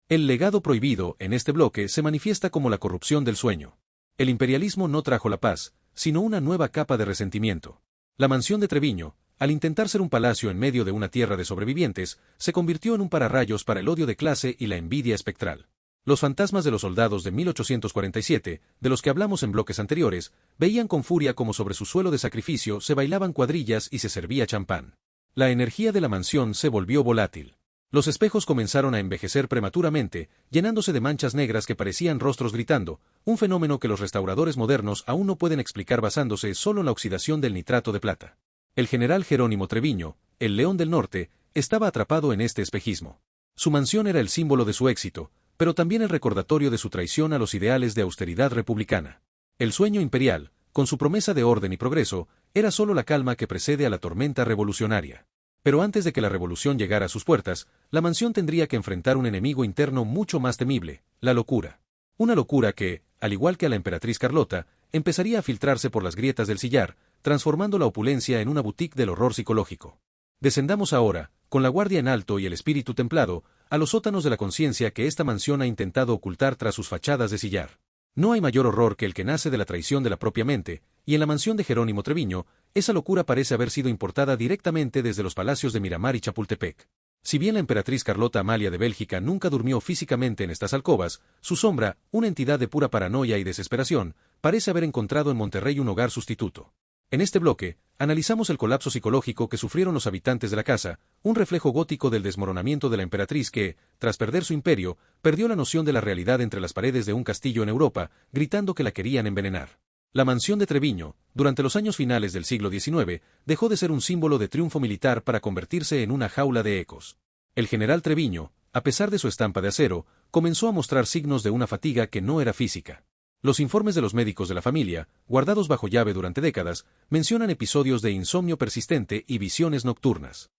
El legado prohibido en este bloque se manifiesta como la corrupción del sueño. El imperialismo no trajo la paz, sino una nueva capa de resentimiento. La mansión de Treviño, al intentar ser un palacio en medio de una tierra de sobrevivientes, se convirtió en un pararrayos para el odio de clase y la envidia espectral. Los fantasmas de los soldados de 1847, de los que hablamos en bloques anteriores, veían con furia como sobre su suelo de sacrificio se bailaban cuadrillas y se servía champán. La energía de la mansión se volvió volátil. Los espejos comenzaron a envejecer prematuramente, llenándose de manchas negras que parecían rostros gritando, un fenómeno que los restauradores modernos aún no pueden explicar basándose solo en la oxidación del nitrato de plata. El general Jerónimo Treviño, el León del Norte, estaba atrapado en este espejismo. Su mansión era el símbolo de su éxito, pero también el recordatorio de su traición a los ideales de austeridad republicana. El sueño imperial, con su promesa de orden y progreso, era solo la calma que precede a la tormenta revolucionaria. Pero antes de que la revolución llegara a sus puertas, la mansión tendría que enfrentar un enemigo interno mucho más temible, la locura. Una locura que, al igual que a la emperatriz Carlota, empezaría a filtrarse por las grietas del sillar, transformando la opulencia en una boutique del horror psicológico. Descendamos ahora, con la guardia en alto y el espíritu templado, a los sótanos de la conciencia que esta mansión ha intentado ocultar tras sus fachadas de sillar. No hay mayor horror que el que nace de la traición de la propia mente, y en la mansión de Jerónimo Treviño, esa locura parece haber sido importada directamente desde los palacios de Miramar y Chapultepec. Si bien la emperatriz Carlota Amalia de Bélgica nunca durmió físicamente en estas alcobas, su sombra, una entidad de pura paranoia y desesperación, parece haber encontrado en Monterrey un hogar sustituto. En este bloque, analizamos el colapso psicológico que sufrieron los habitantes de la casa, un reflejo gótico del desmoronamiento de la emperatriz que, tras perder su imperio, perdió la noción de la realidad entre las paredes de un castillo en Europa, gritando que la querían envenenar. La mansión de Treviño, durante los años finales del siglo XIX, dejó de ser un símbolo de triunfo militar para convertirse en una jaula de ecos. El general Treviño, a pesar de su estampa de acero, comenzó a mostrar signos de una fatiga que no era física. Los informes de los médicos de la familia, guardados bajo llave durante décadas, mencionan episodios de insomnio persistente y visiones nocturnas.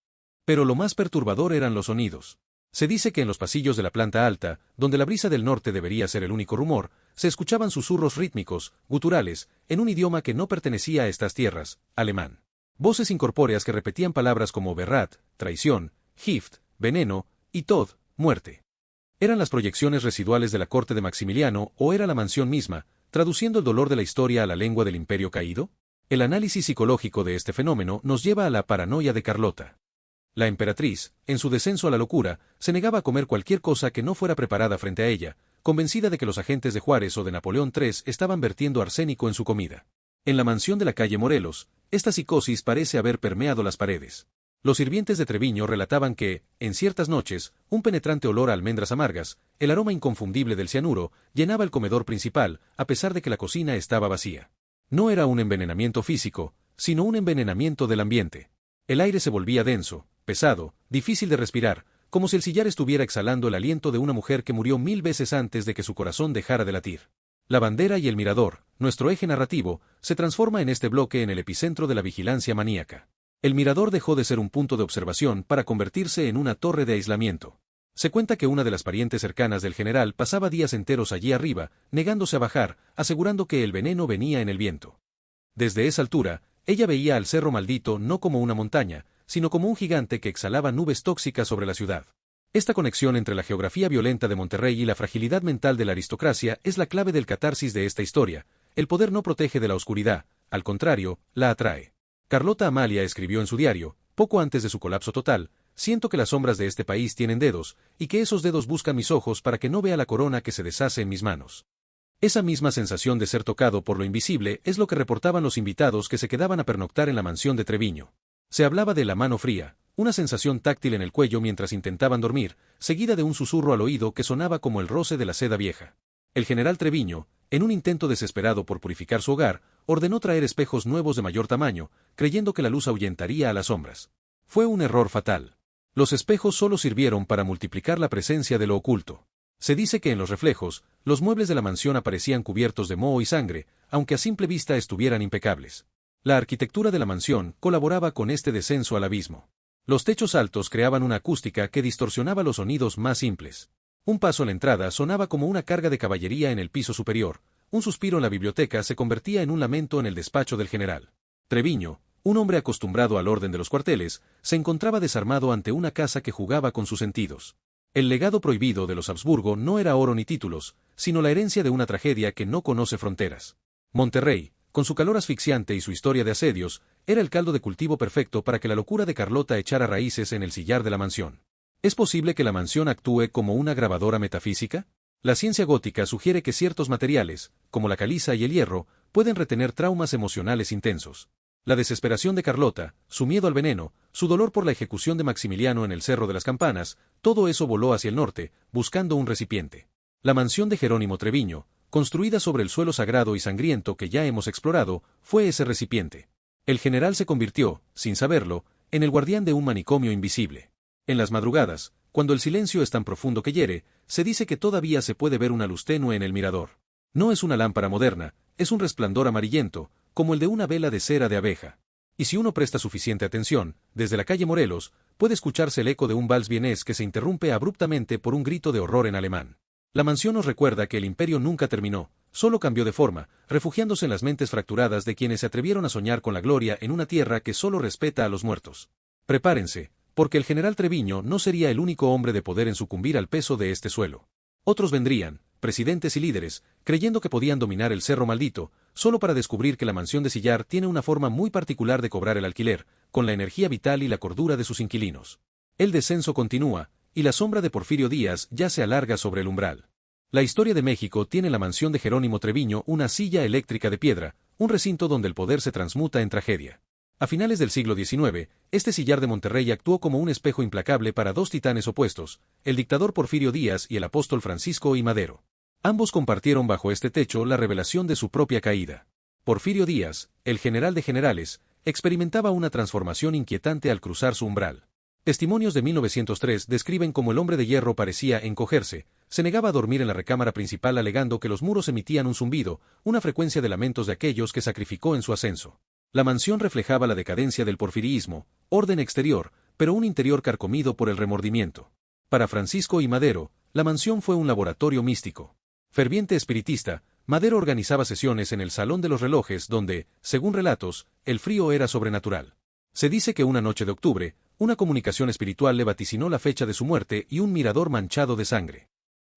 Pero lo más perturbador eran los sonidos. Se dice que en los pasillos de la planta alta, donde la brisa del norte debería ser el único rumor, se escuchaban susurros rítmicos, guturales, en un idioma que no pertenecía a estas tierras, alemán. Voces incorpóreas que repetían palabras como Verrat, traición, Gift, veneno, y Tod, muerte. ¿Eran las proyecciones residuales de la corte de Maximiliano o era la mansión misma, traduciendo el dolor de la historia a la lengua del imperio caído? El análisis psicológico de este fenómeno nos lleva a la paranoia de Carlota. La emperatriz, en su descenso a la locura, se negaba a comer cualquier cosa que no fuera preparada frente a ella, convencida de que los agentes de Juárez o de Napoleón III estaban vertiendo arsénico en su comida. En la mansión de la calle Morelos, esta psicosis parece haber permeado las paredes. Los sirvientes de Treviño relataban que, en ciertas noches, un penetrante olor a almendras amargas, el aroma inconfundible del cianuro, llenaba el comedor principal, a pesar de que la cocina estaba vacía. No era un envenenamiento físico, sino un envenenamiento del ambiente. El aire se volvía denso, pesado, difícil de respirar, como si el sillar estuviera exhalando el aliento de una mujer que murió 1000 veces antes de que su corazón dejara de latir. La bandera y el mirador, nuestro eje narrativo, se transforma en este bloque en el epicentro de la vigilancia maníaca. El mirador dejó de ser un punto de observación para convertirse en una torre de aislamiento. Se cuenta que una de las parientes cercanas del general pasaba días enteros allí arriba, negándose a bajar, asegurando que el veneno venía en el viento. Desde esa altura, ella veía al Cerro Maldito no como una montaña, sino como un gigante que exhalaba nubes tóxicas sobre la ciudad. Esta conexión entre la geografía violenta de Monterrey y la fragilidad mental de la aristocracia es la clave del catarsis de esta historia. El poder no protege de la oscuridad, al contrario, la atrae. Carlota Amalia escribió en su diario, poco antes de su colapso total: siento que las sombras de este país tienen dedos, y que esos dedos buscan mis ojos para que no vea la corona que se deshace en mis manos. Esa misma sensación de ser tocado por lo invisible es lo que reportaban los invitados que se quedaban a pernoctar en la mansión de Treviño. Se hablaba de la mano fría, una sensación táctil en el cuello mientras intentaban dormir, seguida de un susurro al oído que sonaba como el roce de la seda vieja. El general Treviño, en un intento desesperado por purificar su hogar, ordenó traer espejos nuevos de mayor tamaño, creyendo que la luz ahuyentaría a las sombras. Fue un error fatal. Los espejos solo sirvieron para multiplicar la presencia de lo oculto. Se dice que en los reflejos, los muebles de la mansión aparecían cubiertos de moho y sangre, aunque a simple vista estuvieran impecables. La arquitectura de la mansión colaboraba con este descenso al abismo. Los techos altos creaban una acústica que distorsionaba los sonidos más simples. Un paso a la entrada sonaba como una carga de caballería en el piso superior, un suspiro en la biblioteca se convertía en un lamento en el despacho del general. Treviño, un hombre acostumbrado al orden de los cuarteles, se encontraba desarmado ante una casa que jugaba con sus sentidos. El legado prohibido de los Habsburgo no era oro ni títulos, sino la herencia de una tragedia que no conoce fronteras. Monterrey, con su calor asfixiante y su historia de asedios, era el caldo de cultivo perfecto para que la locura de Carlota echara raíces en el sillar de la mansión. ¿Es posible que la mansión actúe como una grabadora metafísica? La ciencia gótica sugiere que ciertos materiales, como la caliza y el hierro, pueden retener traumas emocionales intensos. La desesperación de Carlota, su miedo al veneno, su dolor por la ejecución de Maximiliano en el Cerro de las Campanas, todo eso voló hacia el norte, buscando un recipiente. La mansión de Jerónimo Treviño, construida sobre el suelo sagrado y sangriento que ya hemos explorado, fue ese recipiente. El general se convirtió, sin saberlo, en el guardián de un manicomio invisible. En las madrugadas, cuando el silencio es tan profundo que hiere, se dice que todavía se puede ver una luz tenue en el mirador. No es una lámpara moderna, es un resplandor amarillento, como el de una vela de cera de abeja. Y si uno presta suficiente atención, desde la calle Morelos, puede escucharse el eco de un vals vienés que se interrumpe abruptamente por un grito de horror en alemán. La mansión nos recuerda que el imperio nunca terminó, solo cambió de forma, refugiándose en las mentes fracturadas de quienes se atrevieron a soñar con la gloria en una tierra que solo respeta a los muertos. Prepárense, porque el general Treviño no sería el único hombre de poder en sucumbir al peso de este suelo. Otros vendrían, presidentes y líderes, creyendo que podían dominar el Cerro Maldito, solo para descubrir que la mansión de Sillar tiene una forma muy particular de cobrar el alquiler, con la energía vital y la cordura de sus inquilinos. El descenso continúa, y la sombra de Porfirio Díaz ya se alarga sobre el umbral. La historia de México tiene la mansión de Jerónimo Treviño una silla eléctrica de piedra, un recinto donde el poder se transmuta en tragedia. A finales del siglo XIX, este sillar de Monterrey actuó como un espejo implacable para dos titanes opuestos, el dictador Porfirio Díaz y el apóstol Francisco I. Madero. Ambos compartieron bajo este techo la revelación de su propia caída. Porfirio Díaz, el general de generales, experimentaba una transformación inquietante al cruzar su umbral. Testimonios de 1903 describen cómo el hombre de hierro parecía encogerse, se negaba a dormir en la recámara principal alegando que los muros emitían un zumbido, una frecuencia de lamentos de aquellos que sacrificó en su ascenso. La mansión reflejaba la decadencia del porfiriismo, orden exterior, pero un interior carcomido por el remordimiento. Para Francisco I. Madero, la mansión fue un laboratorio místico. Ferviente espiritista, Madero organizaba sesiones en el Salón de los Relojes donde, según relatos, el frío era sobrenatural. Se dice que una noche de octubre, una comunicación espiritual le vaticinó la fecha de su muerte y un mirador manchado de sangre.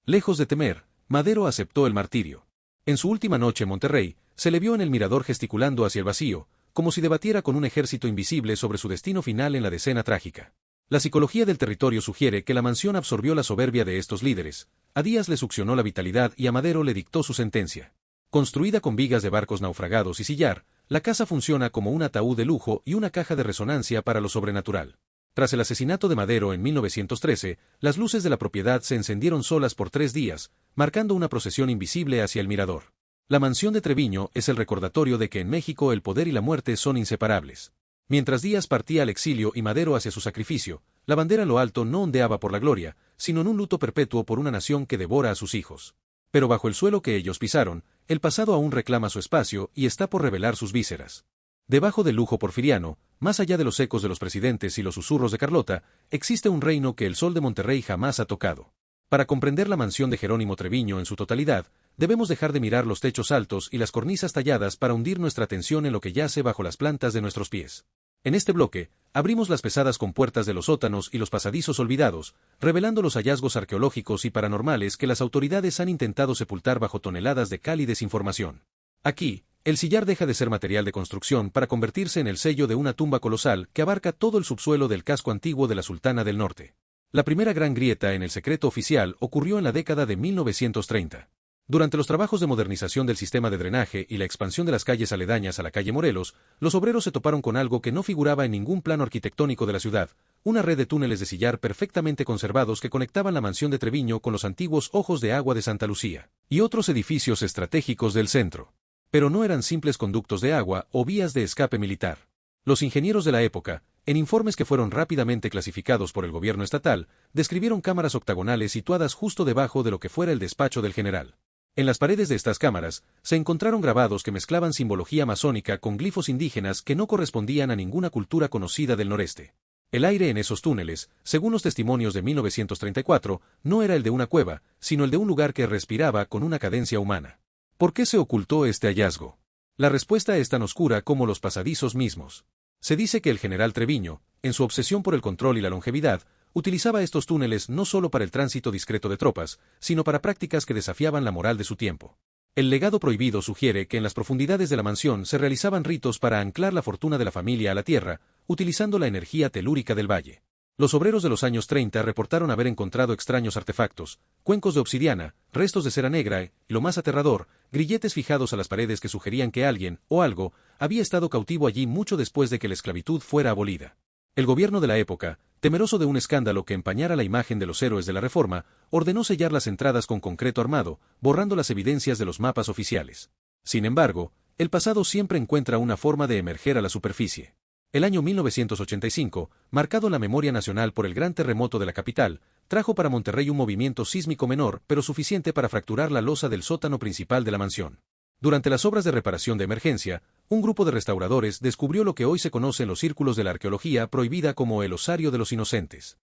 Lejos de temer, Madero aceptó el martirio. En su última noche en Monterrey, se le vio en el mirador gesticulando hacia el vacío, como si debatiera con un ejército invisible sobre su destino final en la decena trágica. La psicología del territorio sugiere que la mansión absorbió la soberbia de estos líderes, a Díaz le succionó la vitalidad y a Madero le dictó su sentencia. Construida con vigas de barcos naufragados y sillar, la casa funciona como un ataúd de lujo y una caja de resonancia para lo sobrenatural. Tras el asesinato de Madero en 1913, las luces de la propiedad se encendieron solas por 3 días, marcando una procesión invisible hacia el mirador. La mansión de Treviño es el recordatorio de que en México el poder y la muerte son inseparables. Mientras Díaz partía al exilio y Madero hacia su sacrificio, la bandera en lo alto no ondeaba por la gloria, sino en un luto perpetuo por una nación que devora a sus hijos. Pero bajo el suelo que ellos pisaron, el pasado aún reclama su espacio y está por revelar sus vísceras. Debajo del lujo porfiriano, más allá de los ecos de los presidentes y los susurros de Carlota, existe un reino que el sol de Monterrey jamás ha tocado. Para comprender la mansión de Jerónimo Treviño en su totalidad, debemos dejar de mirar los techos altos y las cornisas talladas para hundir nuestra atención en lo que yace bajo las plantas de nuestros pies. En este bloque, abrimos las pesadas compuertas de los sótanos y los pasadizos olvidados, revelando los hallazgos arqueológicos y paranormales que las autoridades han intentado sepultar bajo toneladas de cal y desinformación. Aquí, el sillar deja de ser material de construcción para convertirse en el sello de una tumba colosal que abarca todo el subsuelo del casco antiguo de la Sultana del Norte. La primera gran grieta en el secreto oficial ocurrió en la década de 1930. Durante los trabajos de modernización del sistema de drenaje y la expansión de las calles aledañas a la calle Morelos, los obreros se toparon con algo que no figuraba en ningún plano arquitectónico de la ciudad, una red de túneles de sillar perfectamente conservados que conectaban la mansión de Treviño con los antiguos ojos de agua de Santa Lucía, y otros edificios estratégicos del centro. Pero no eran simples conductos de agua o vías de escape militar. Los ingenieros de la época, en informes que fueron rápidamente clasificados por el gobierno estatal, describieron cámaras octagonales situadas justo debajo de lo que fuera el despacho del general. En las paredes de estas cámaras, se encontraron grabados que mezclaban simbología masónica con glifos indígenas que no correspondían a ninguna cultura conocida del noreste. El aire en esos túneles, según los testimonios de 1934, no era el de una cueva, sino el de un lugar que respiraba con una cadencia humana. ¿Por qué se ocultó este hallazgo? La respuesta es tan oscura como los pasadizos mismos. Se dice que el general Treviño, en su obsesión por el control y la longevidad, utilizaba estos túneles no solo para el tránsito discreto de tropas, sino para prácticas que desafiaban la moral de su tiempo. El legado prohibido sugiere que en las profundidades de la mansión se realizaban ritos para anclar la fortuna de la familia a la tierra, utilizando la energía telúrica del valle. Los obreros de los años 30 reportaron haber encontrado extraños artefactos, cuencos de obsidiana, restos de cera negra y, lo más aterrador, grilletes fijados a las paredes que sugerían que alguien, o algo, había estado cautivo allí mucho después de que la esclavitud fuera abolida. El gobierno de la época, temeroso de un escándalo que empañara la imagen de los héroes de la Reforma, ordenó sellar las entradas con concreto armado, borrando las evidencias de los mapas oficiales. Sin embargo, el pasado siempre encuentra una forma de emerger a la superficie. El año 1985, marcado en la memoria nacional por el gran terremoto de la capital, trajo para Monterrey un movimiento sísmico menor, pero suficiente para fracturar la losa del sótano principal de la mansión. Durante las obras de reparación de emergencia, un grupo de restauradores descubrió lo que hoy se conoce en los círculos de la arqueología prohibida como el Osario de los Inocentes.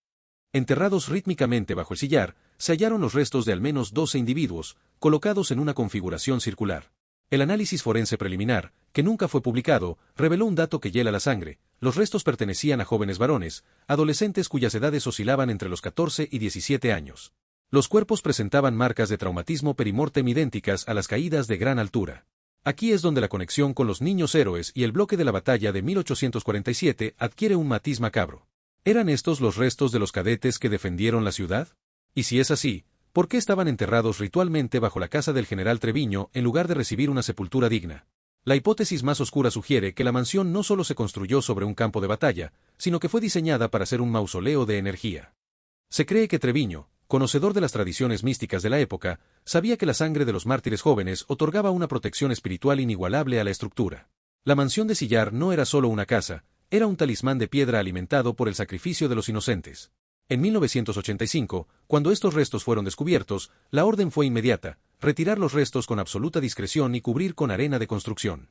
Enterrados rítmicamente bajo el sillar, se hallaron los restos de al menos 12 individuos, colocados en una configuración circular. El análisis forense preliminar, que nunca fue publicado, reveló un dato que hiela la sangre: los restos pertenecían a jóvenes varones, adolescentes cuyas edades oscilaban entre los 14 y 17 años. Los cuerpos presentaban marcas de traumatismo perimortem idénticas a las caídas de gran altura. Aquí es donde la conexión con los niños héroes y el bloque de la batalla de 1847 adquiere un matiz macabro. ¿Eran estos los restos de los cadetes que defendieron la ciudad? Y si es así, ¿por qué estaban enterrados ritualmente bajo la casa del general Treviño en lugar de recibir una sepultura digna? La hipótesis más oscura sugiere que la mansión no solo se construyó sobre un campo de batalla, sino que fue diseñada para ser un mausoleo de energía. Se cree que Treviño, conocedor de las tradiciones místicas de la época, sabía que la sangre de los mártires jóvenes otorgaba una protección espiritual inigualable a la estructura. La mansión de Sillar no era solo una casa, era un talismán de piedra alimentado por el sacrificio de los inocentes. En 1985, cuando estos restos fueron descubiertos, la orden fue inmediata: retirar los restos con absoluta discreción y cubrir con arena de construcción.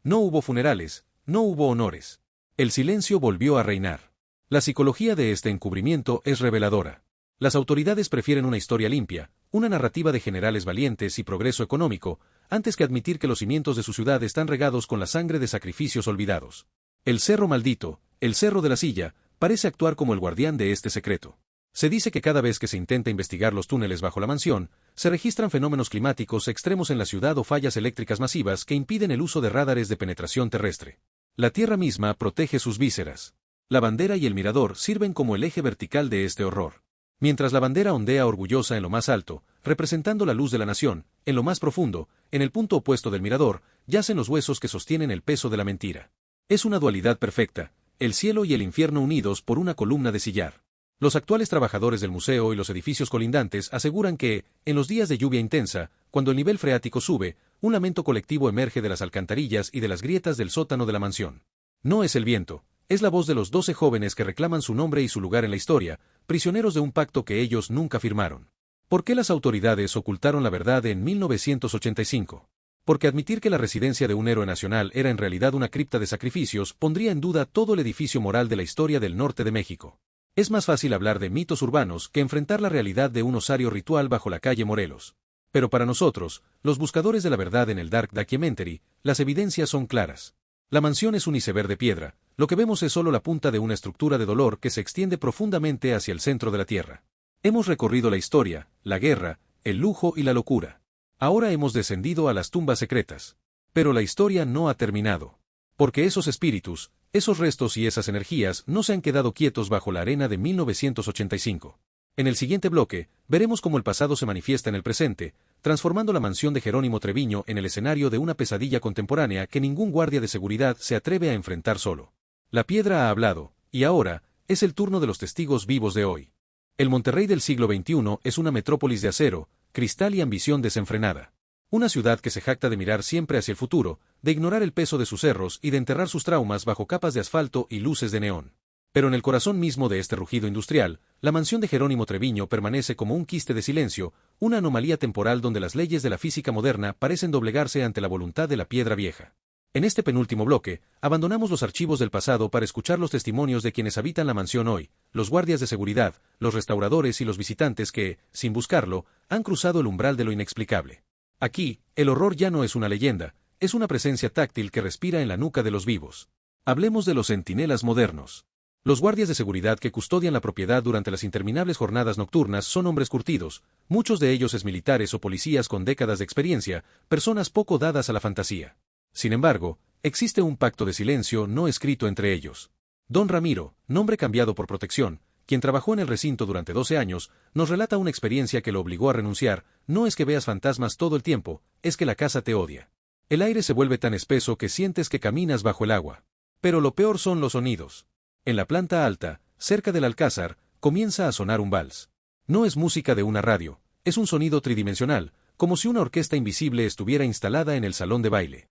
No hubo funerales, no hubo honores. El silencio volvió a reinar. La psicología de este encubrimiento es reveladora. Las autoridades prefieren una historia limpia, una narrativa de generales valientes y progreso económico, antes que admitir que los cimientos de su ciudad están regados con la sangre de sacrificios olvidados. El Cerro Maldito, el Cerro de la Silla, parece actuar como el guardián de este secreto. Se dice que cada vez que se intenta investigar los túneles bajo la mansión, se registran fenómenos climáticos extremos en la ciudad o fallas eléctricas masivas que impiden el uso de rádares de penetración terrestre. La tierra misma protege sus vísceras. La bandera y el mirador sirven como el eje vertical de este horror. Mientras la bandera ondea orgullosa en lo más alto, representando la luz de la nación, en lo más profundo, en el punto opuesto del mirador, yacen los huesos que sostienen el peso de la mentira. Es una dualidad perfecta, el cielo y el infierno unidos por una columna de sillar. Los actuales trabajadores del museo y los edificios colindantes aseguran que, en los días de lluvia intensa, cuando el nivel freático sube, un lamento colectivo emerge de las alcantarillas y de las grietas del sótano de la mansión. No es el viento, es la voz de los 12 jóvenes que reclaman su nombre y su lugar en la historia, prisioneros de un pacto que ellos nunca firmaron. ¿Por qué las autoridades ocultaron la verdad en 1985? Porque admitir que la residencia de un héroe nacional era en realidad una cripta de sacrificios pondría en duda todo el edificio moral de la historia del norte de México. Es más fácil hablar de mitos urbanos que enfrentar la realidad de un osario ritual bajo la calle Morelos. Pero para nosotros, los buscadores de la verdad en el Dark Documentary, las evidencias son claras. La mansión es un iceberg de piedra, lo que vemos es solo la punta de una estructura de dolor que se extiende profundamente hacia el centro de la tierra. Hemos recorrido la historia, la guerra, el lujo y la locura. Ahora hemos descendido a las tumbas secretas. Pero la historia no ha terminado. Porque esos espíritus, esos restos y esas energías no se han quedado quietos bajo la arena de 1985. En el siguiente bloque, veremos cómo el pasado se manifiesta en el presente, transformando la mansión de Jerónimo Treviño en el escenario de una pesadilla contemporánea que ningún guardia de seguridad se atreve a enfrentar solo. La piedra ha hablado, y ahora, es el turno de los testigos vivos de hoy. El Monterrey del siglo XXI es una metrópolis de acero, cristal y ambición desenfrenada. Una ciudad que se jacta de mirar siempre hacia el futuro, de ignorar el peso de sus cerros y de enterrar sus traumas bajo capas de asfalto y luces de neón. Pero en el corazón mismo de este rugido industrial, la mansión de Jerónimo Treviño permanece como un quiste de silencio, una anomalía temporal donde las leyes de la física moderna parecen doblegarse ante la voluntad de la piedra vieja. En este penúltimo bloque, abandonamos los archivos del pasado para escuchar los testimonios de quienes habitan la mansión hoy, los guardias de seguridad, los restauradores y los visitantes que, sin buscarlo, han cruzado el umbral de lo inexplicable. Aquí, el horror ya no es una leyenda, es una presencia táctil que respira en la nuca de los vivos. Hablemos de los centinelas modernos. Los guardias de seguridad que custodian la propiedad durante las interminables jornadas nocturnas son hombres curtidos, muchos de ellos exmilitares o policías con décadas de experiencia, personas poco dadas a la fantasía. Sin embargo, existe un pacto de silencio no escrito entre ellos. Don Ramiro, nombre cambiado por protección, quien trabajó en el recinto durante 12 años, nos relata una experiencia que lo obligó a renunciar. No es que veas fantasmas todo el tiempo, es que la casa te odia. El aire se vuelve tan espeso que sientes que caminas bajo el agua. Pero lo peor son los sonidos. En la planta alta, cerca del alcázar, comienza a sonar un vals. No es música de una radio, es un sonido tridimensional, como si una orquesta invisible estuviera instalada en el salón de baile.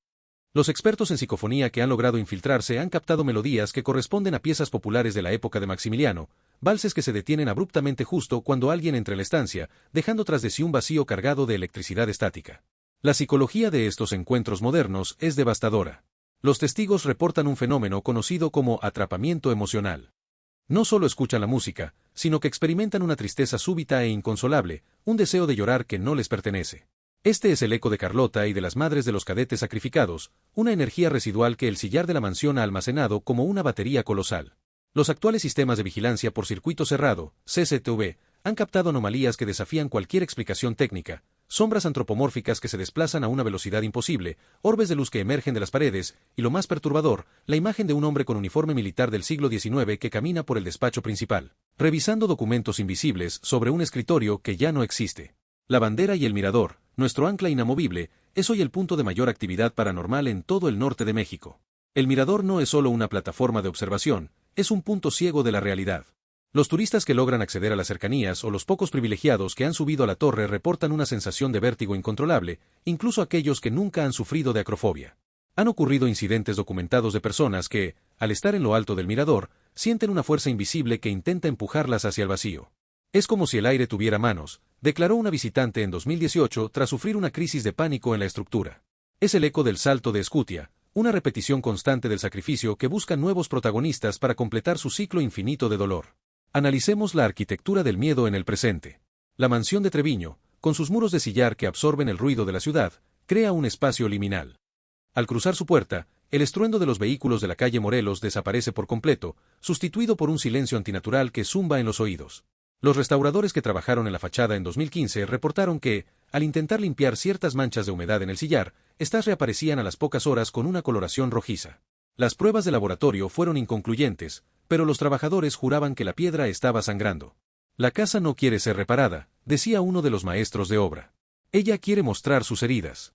Los expertos en psicofonía que han logrado infiltrarse han captado melodías que corresponden a piezas populares de la época de Maximiliano, valses que se detienen abruptamente justo cuando alguien entra en la estancia, dejando tras de sí un vacío cargado de electricidad estática. La psicología de estos encuentros modernos es devastadora. Los testigos reportan un fenómeno conocido como atrapamiento emocional. No solo escuchan la música, sino que experimentan una tristeza súbita e inconsolable, un deseo de llorar que no les pertenece. Este es el eco de Carlota y de las madres de los cadetes sacrificados, una energía residual que el sillar de la mansión ha almacenado como una batería colosal. Los actuales sistemas de vigilancia por circuito cerrado, CCTV, han captado anomalías que desafían cualquier explicación técnica, sombras antropomórficas que se desplazan a una velocidad imposible, orbes de luz que emergen de las paredes, y lo más perturbador, la imagen de un hombre con uniforme militar del siglo XIX que camina por el despacho principal, revisando documentos invisibles sobre un escritorio que ya no existe. La bandera y el mirador, nuestro ancla inamovible, es hoy el punto de mayor actividad paranormal en todo el norte de México. El mirador no es solo una plataforma de observación, es un punto ciego de la realidad. Los turistas que logran acceder a las cercanías o los pocos privilegiados que han subido a la torre reportan una sensación de vértigo incontrolable, incluso aquellos que nunca han sufrido de acrofobia. Han ocurrido incidentes documentados de personas que, al estar en lo alto del mirador, sienten una fuerza invisible que intenta empujarlas hacia el vacío. Es como si el aire tuviera manos, declaró una visitante en 2018 tras sufrir una crisis de pánico en la estructura. Es el eco del salto de Escutia, una repetición constante del sacrificio que busca nuevos protagonistas para completar su ciclo infinito de dolor. Analicemos la arquitectura del miedo en el presente. La mansión de Treviño, con sus muros de sillar que absorben el ruido de la ciudad, crea un espacio liminal. Al cruzar su puerta, el estruendo de los vehículos de la calle Morelos desaparece por completo, sustituido por un silencio antinatural que zumba en los oídos. Los restauradores que trabajaron en la fachada en 2015 reportaron que, al intentar limpiar ciertas manchas de humedad en el sillar, estas reaparecían a las pocas horas con una coloración rojiza. Las pruebas de laboratorio fueron inconcluyentes, pero los trabajadores juraban que la piedra estaba sangrando. La casa no quiere ser reparada, decía uno de los maestros de obra. Ella quiere mostrar sus heridas.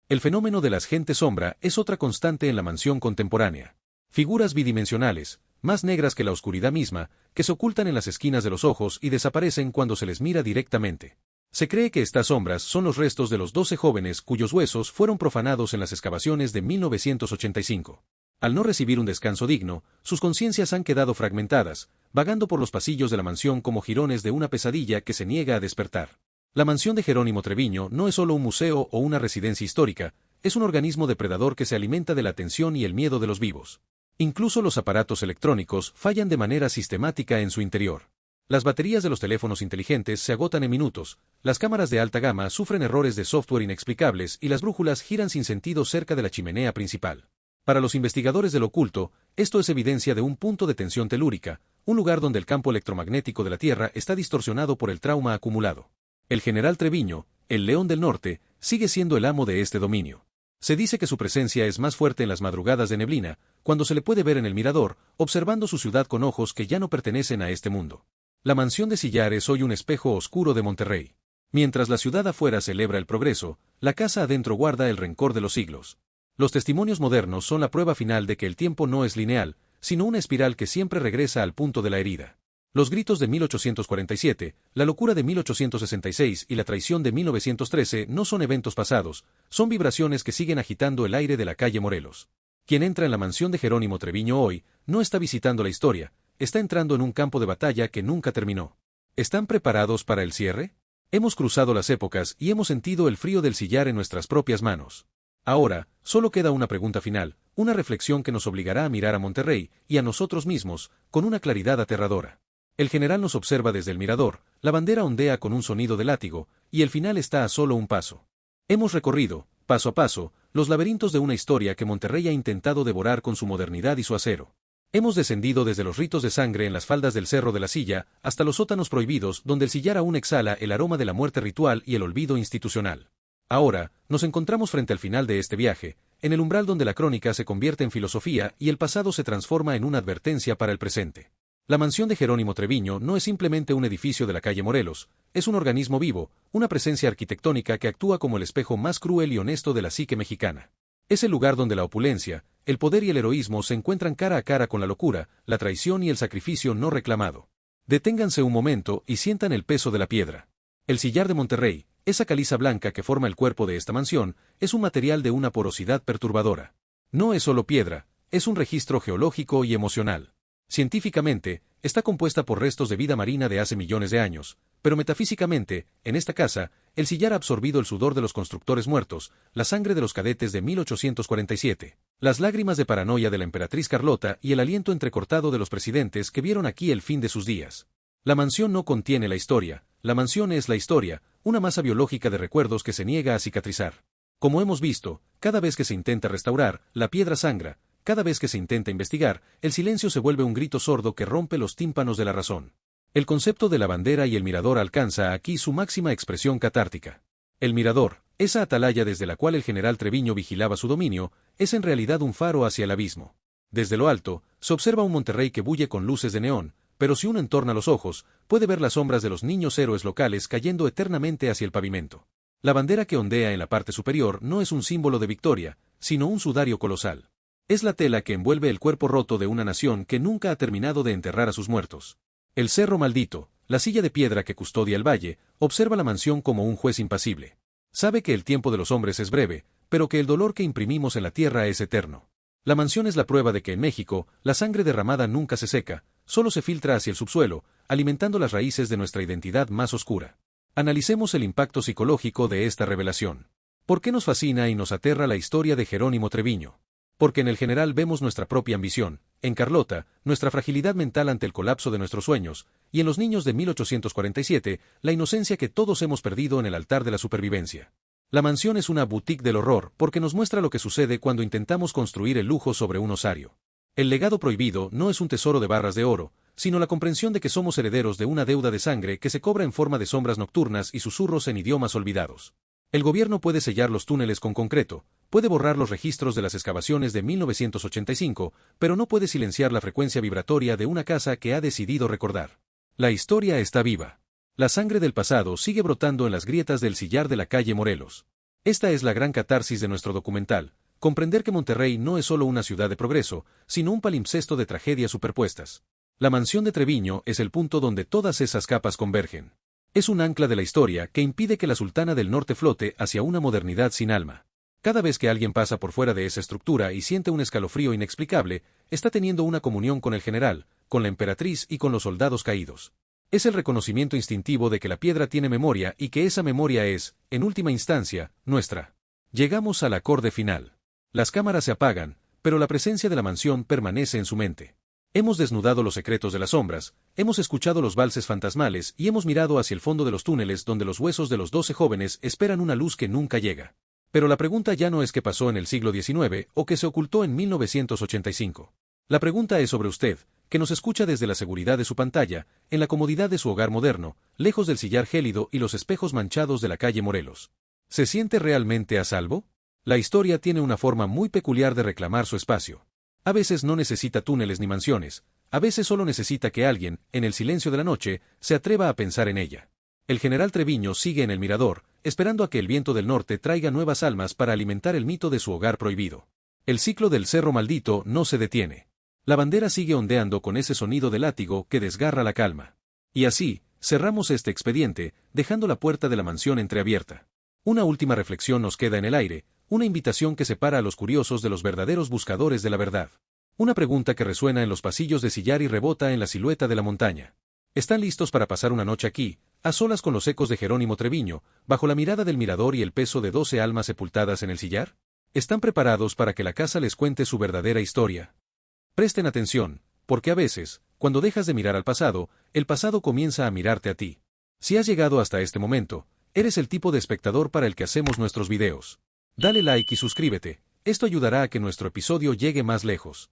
El fenómeno de las gentes sombra es otra constante en la mansión contemporánea. Figuras bidimensionales, más negras que la oscuridad misma, que se ocultan en las esquinas de los ojos y desaparecen cuando se les mira directamente. Se cree que estas sombras son los restos de los 12 jóvenes cuyos huesos fueron profanados en las excavaciones de 1985. Al no recibir un descanso digno, sus conciencias han quedado fragmentadas, vagando por los pasillos de la mansión como jirones de una pesadilla que se niega a despertar. La mansión de Jerónimo Treviño no es solo un museo o una residencia histórica, es un organismo depredador que se alimenta de la tensión y el miedo de los vivos. Incluso los aparatos electrónicos fallan de manera sistemática en su interior. Las baterías de los teléfonos inteligentes se agotan en minutos, las cámaras de alta gama sufren errores de software inexplicables y las brújulas giran sin sentido cerca de la chimenea principal. Para los investigadores del oculto, esto es evidencia de un punto de tensión telúrica, un lugar donde el campo electromagnético de la Tierra está distorsionado por el trauma acumulado. El general Treviño, el León del Norte, sigue siendo el amo de este dominio. Se dice que su presencia es más fuerte en las madrugadas de neblina, cuando se le puede ver en el mirador, observando su ciudad con ojos que ya no pertenecen a este mundo. La mansión de sillar es hoy un espejo oscuro de Monterrey. Mientras la ciudad afuera celebra el progreso, la casa adentro guarda el rencor de los siglos. Los testimonios modernos son la prueba final de que el tiempo no es lineal, sino una espiral que siempre regresa al punto de la herida. Los gritos de 1847, la locura de 1866 y la traición de 1913 no son eventos pasados, son vibraciones que siguen agitando el aire de la calle Morelos. Quien entra en la mansión de Jerónimo Treviño hoy, no está visitando la historia, está entrando en un campo de batalla que nunca terminó. ¿Están preparados para el cierre? Hemos cruzado las épocas y hemos sentido el frío del sillar en nuestras propias manos. Ahora, solo queda una pregunta final, una reflexión que nos obligará a mirar a Monterrey y a nosotros mismos, con una claridad aterradora. El general nos observa desde el mirador, la bandera ondea con un sonido de látigo, y el final está a solo un paso. Hemos recorrido, paso a paso, los laberintos de una historia que Monterrey ha intentado devorar con su modernidad y su acero. Hemos descendido desde los ritos de sangre en las faldas del Cerro de la Silla, hasta los sótanos prohibidos donde el sillar aún exhala el aroma de la muerte ritual y el olvido institucional. Ahora, nos encontramos frente al final de este viaje, en el umbral donde la crónica se convierte en filosofía y el pasado se transforma en una advertencia para el presente. La mansión de Jerónimo Treviño no es simplemente un edificio de la calle Morelos, es un organismo vivo, una presencia arquitectónica que actúa como el espejo más cruel y honesto de la psique mexicana. Es el lugar donde la opulencia, el poder y el heroísmo se encuentran cara a cara con la locura, la traición y el sacrificio no reclamado. Deténganse un momento y sientan el peso de la piedra. El sillar de Monterrey, esa caliza blanca que forma el cuerpo de esta mansión, es un material de una porosidad perturbadora. No es solo piedra, es un registro geológico y emocional. Científicamente, está compuesta por restos de vida marina de hace millones de años, pero metafísicamente, en esta casa, el sillar ha absorbido el sudor de los constructores muertos, la sangre de los cadetes de 1847, las lágrimas de paranoia de la emperatriz Carlota y el aliento entrecortado de los presidentes que vieron aquí el fin de sus días. La mansión no contiene la historia, la mansión es la historia, una masa biológica de recuerdos que se niega a cicatrizar. Como hemos visto, cada vez que se intenta restaurar, la piedra sangra, cada vez que se intenta investigar, el silencio se vuelve un grito sordo que rompe los tímpanos de la razón. El concepto de la bandera y el mirador alcanza aquí su máxima expresión catártica. El mirador, esa atalaya desde la cual el general Treviño vigilaba su dominio, es en realidad un faro hacia el abismo. Desde lo alto, se observa un Monterrey que bulle con luces de neón, pero si uno entorna los ojos, puede ver las sombras de los niños héroes locales cayendo eternamente hacia el pavimento. La bandera que ondea en la parte superior no es un símbolo de victoria, sino un sudario colosal. Es la tela que envuelve el cuerpo roto de una nación que nunca ha terminado de enterrar a sus muertos. El cerro maldito, la silla de piedra que custodia el valle, observa la mansión como un juez impasible. Sabe que el tiempo de los hombres es breve, pero que el dolor que imprimimos en la tierra es eterno. La mansión es la prueba de que en México, la sangre derramada nunca se seca, solo se filtra hacia el subsuelo, alimentando las raíces de nuestra identidad más oscura. Analicemos el impacto psicológico de esta revelación. ¿Por qué nos fascina y nos aterra la historia de Jerónimo Treviño? Porque en el general vemos nuestra propia ambición, en Carlota, nuestra fragilidad mental ante el colapso de nuestros sueños, y en los niños de 1847, la inocencia que todos hemos perdido en el altar de la supervivencia. La mansión es una boutique del horror porque nos muestra lo que sucede cuando intentamos construir el lujo sobre un osario. El legado prohibido no es un tesoro de barras de oro, sino la comprensión de que somos herederos de una deuda de sangre que se cobra en forma de sombras nocturnas y susurros en idiomas olvidados. El gobierno puede sellar los túneles con concreto, puede borrar los registros de las excavaciones de 1985, pero no puede silenciar la frecuencia vibratoria de una casa que ha decidido recordar. La historia está viva. La sangre del pasado sigue brotando en las grietas del sillar de la calle Morelos. Esta es la gran catarsis de nuestro documental, comprender que Monterrey no es solo una ciudad de progreso, sino un palimpsesto de tragedias superpuestas. La mansión de Treviño es el punto donde todas esas capas convergen. Es un ancla de la historia que impide que la Sultana del Norte flote hacia una modernidad sin alma. Cada vez que alguien pasa por fuera de esa estructura y siente un escalofrío inexplicable, está teniendo una comunión con el general, con la emperatriz y con los soldados caídos. Es el reconocimiento instintivo de que la piedra tiene memoria y que esa memoria es, en última instancia, nuestra. Llegamos al acorde final. Las cámaras se apagan, pero la presencia de la mansión permanece en su mente. Hemos desnudado los secretos de las sombras, hemos escuchado los valses fantasmales y hemos mirado hacia el fondo de los túneles donde los huesos de los 12 jóvenes esperan una luz que nunca llega. Pero la pregunta ya no es qué pasó en el siglo XIX o qué se ocultó en 1985. La pregunta es sobre usted, que nos escucha desde la seguridad de su pantalla, en la comodidad de su hogar moderno, lejos del sillar gélido y los espejos manchados de la calle Morelos. ¿Se siente realmente a salvo? La historia tiene una forma muy peculiar de reclamar su espacio. A veces no necesita túneles ni mansiones, a veces solo necesita que alguien, en el silencio de la noche, se atreva a pensar en ella. El general Treviño sigue en el mirador, esperando a que el viento del norte traiga nuevas almas para alimentar el mito de su hogar prohibido. El ciclo del cerro maldito no se detiene. La bandera sigue ondeando con ese sonido de látigo que desgarra la calma. Y así, cerramos este expediente, dejando la puerta de la mansión entreabierta. Una última reflexión nos queda en el aire, una invitación que separa a los curiosos de los verdaderos buscadores de la verdad. Una pregunta que resuena en los pasillos de sillar y rebota en la silueta de la montaña. ¿Están listos para pasar una noche aquí, a solas con los ecos de Jerónimo Treviño, bajo la mirada del mirador y el peso de 12 almas sepultadas en el sillar? ¿Están preparados para que la casa les cuente su verdadera historia? Presten atención, porque a veces, cuando dejas de mirar al pasado, el pasado comienza a mirarte a ti. Si has llegado hasta este momento, eres el tipo de espectador para el que hacemos nuestros videos. Dale like y suscríbete, esto ayudará a que nuestro episodio llegue más lejos.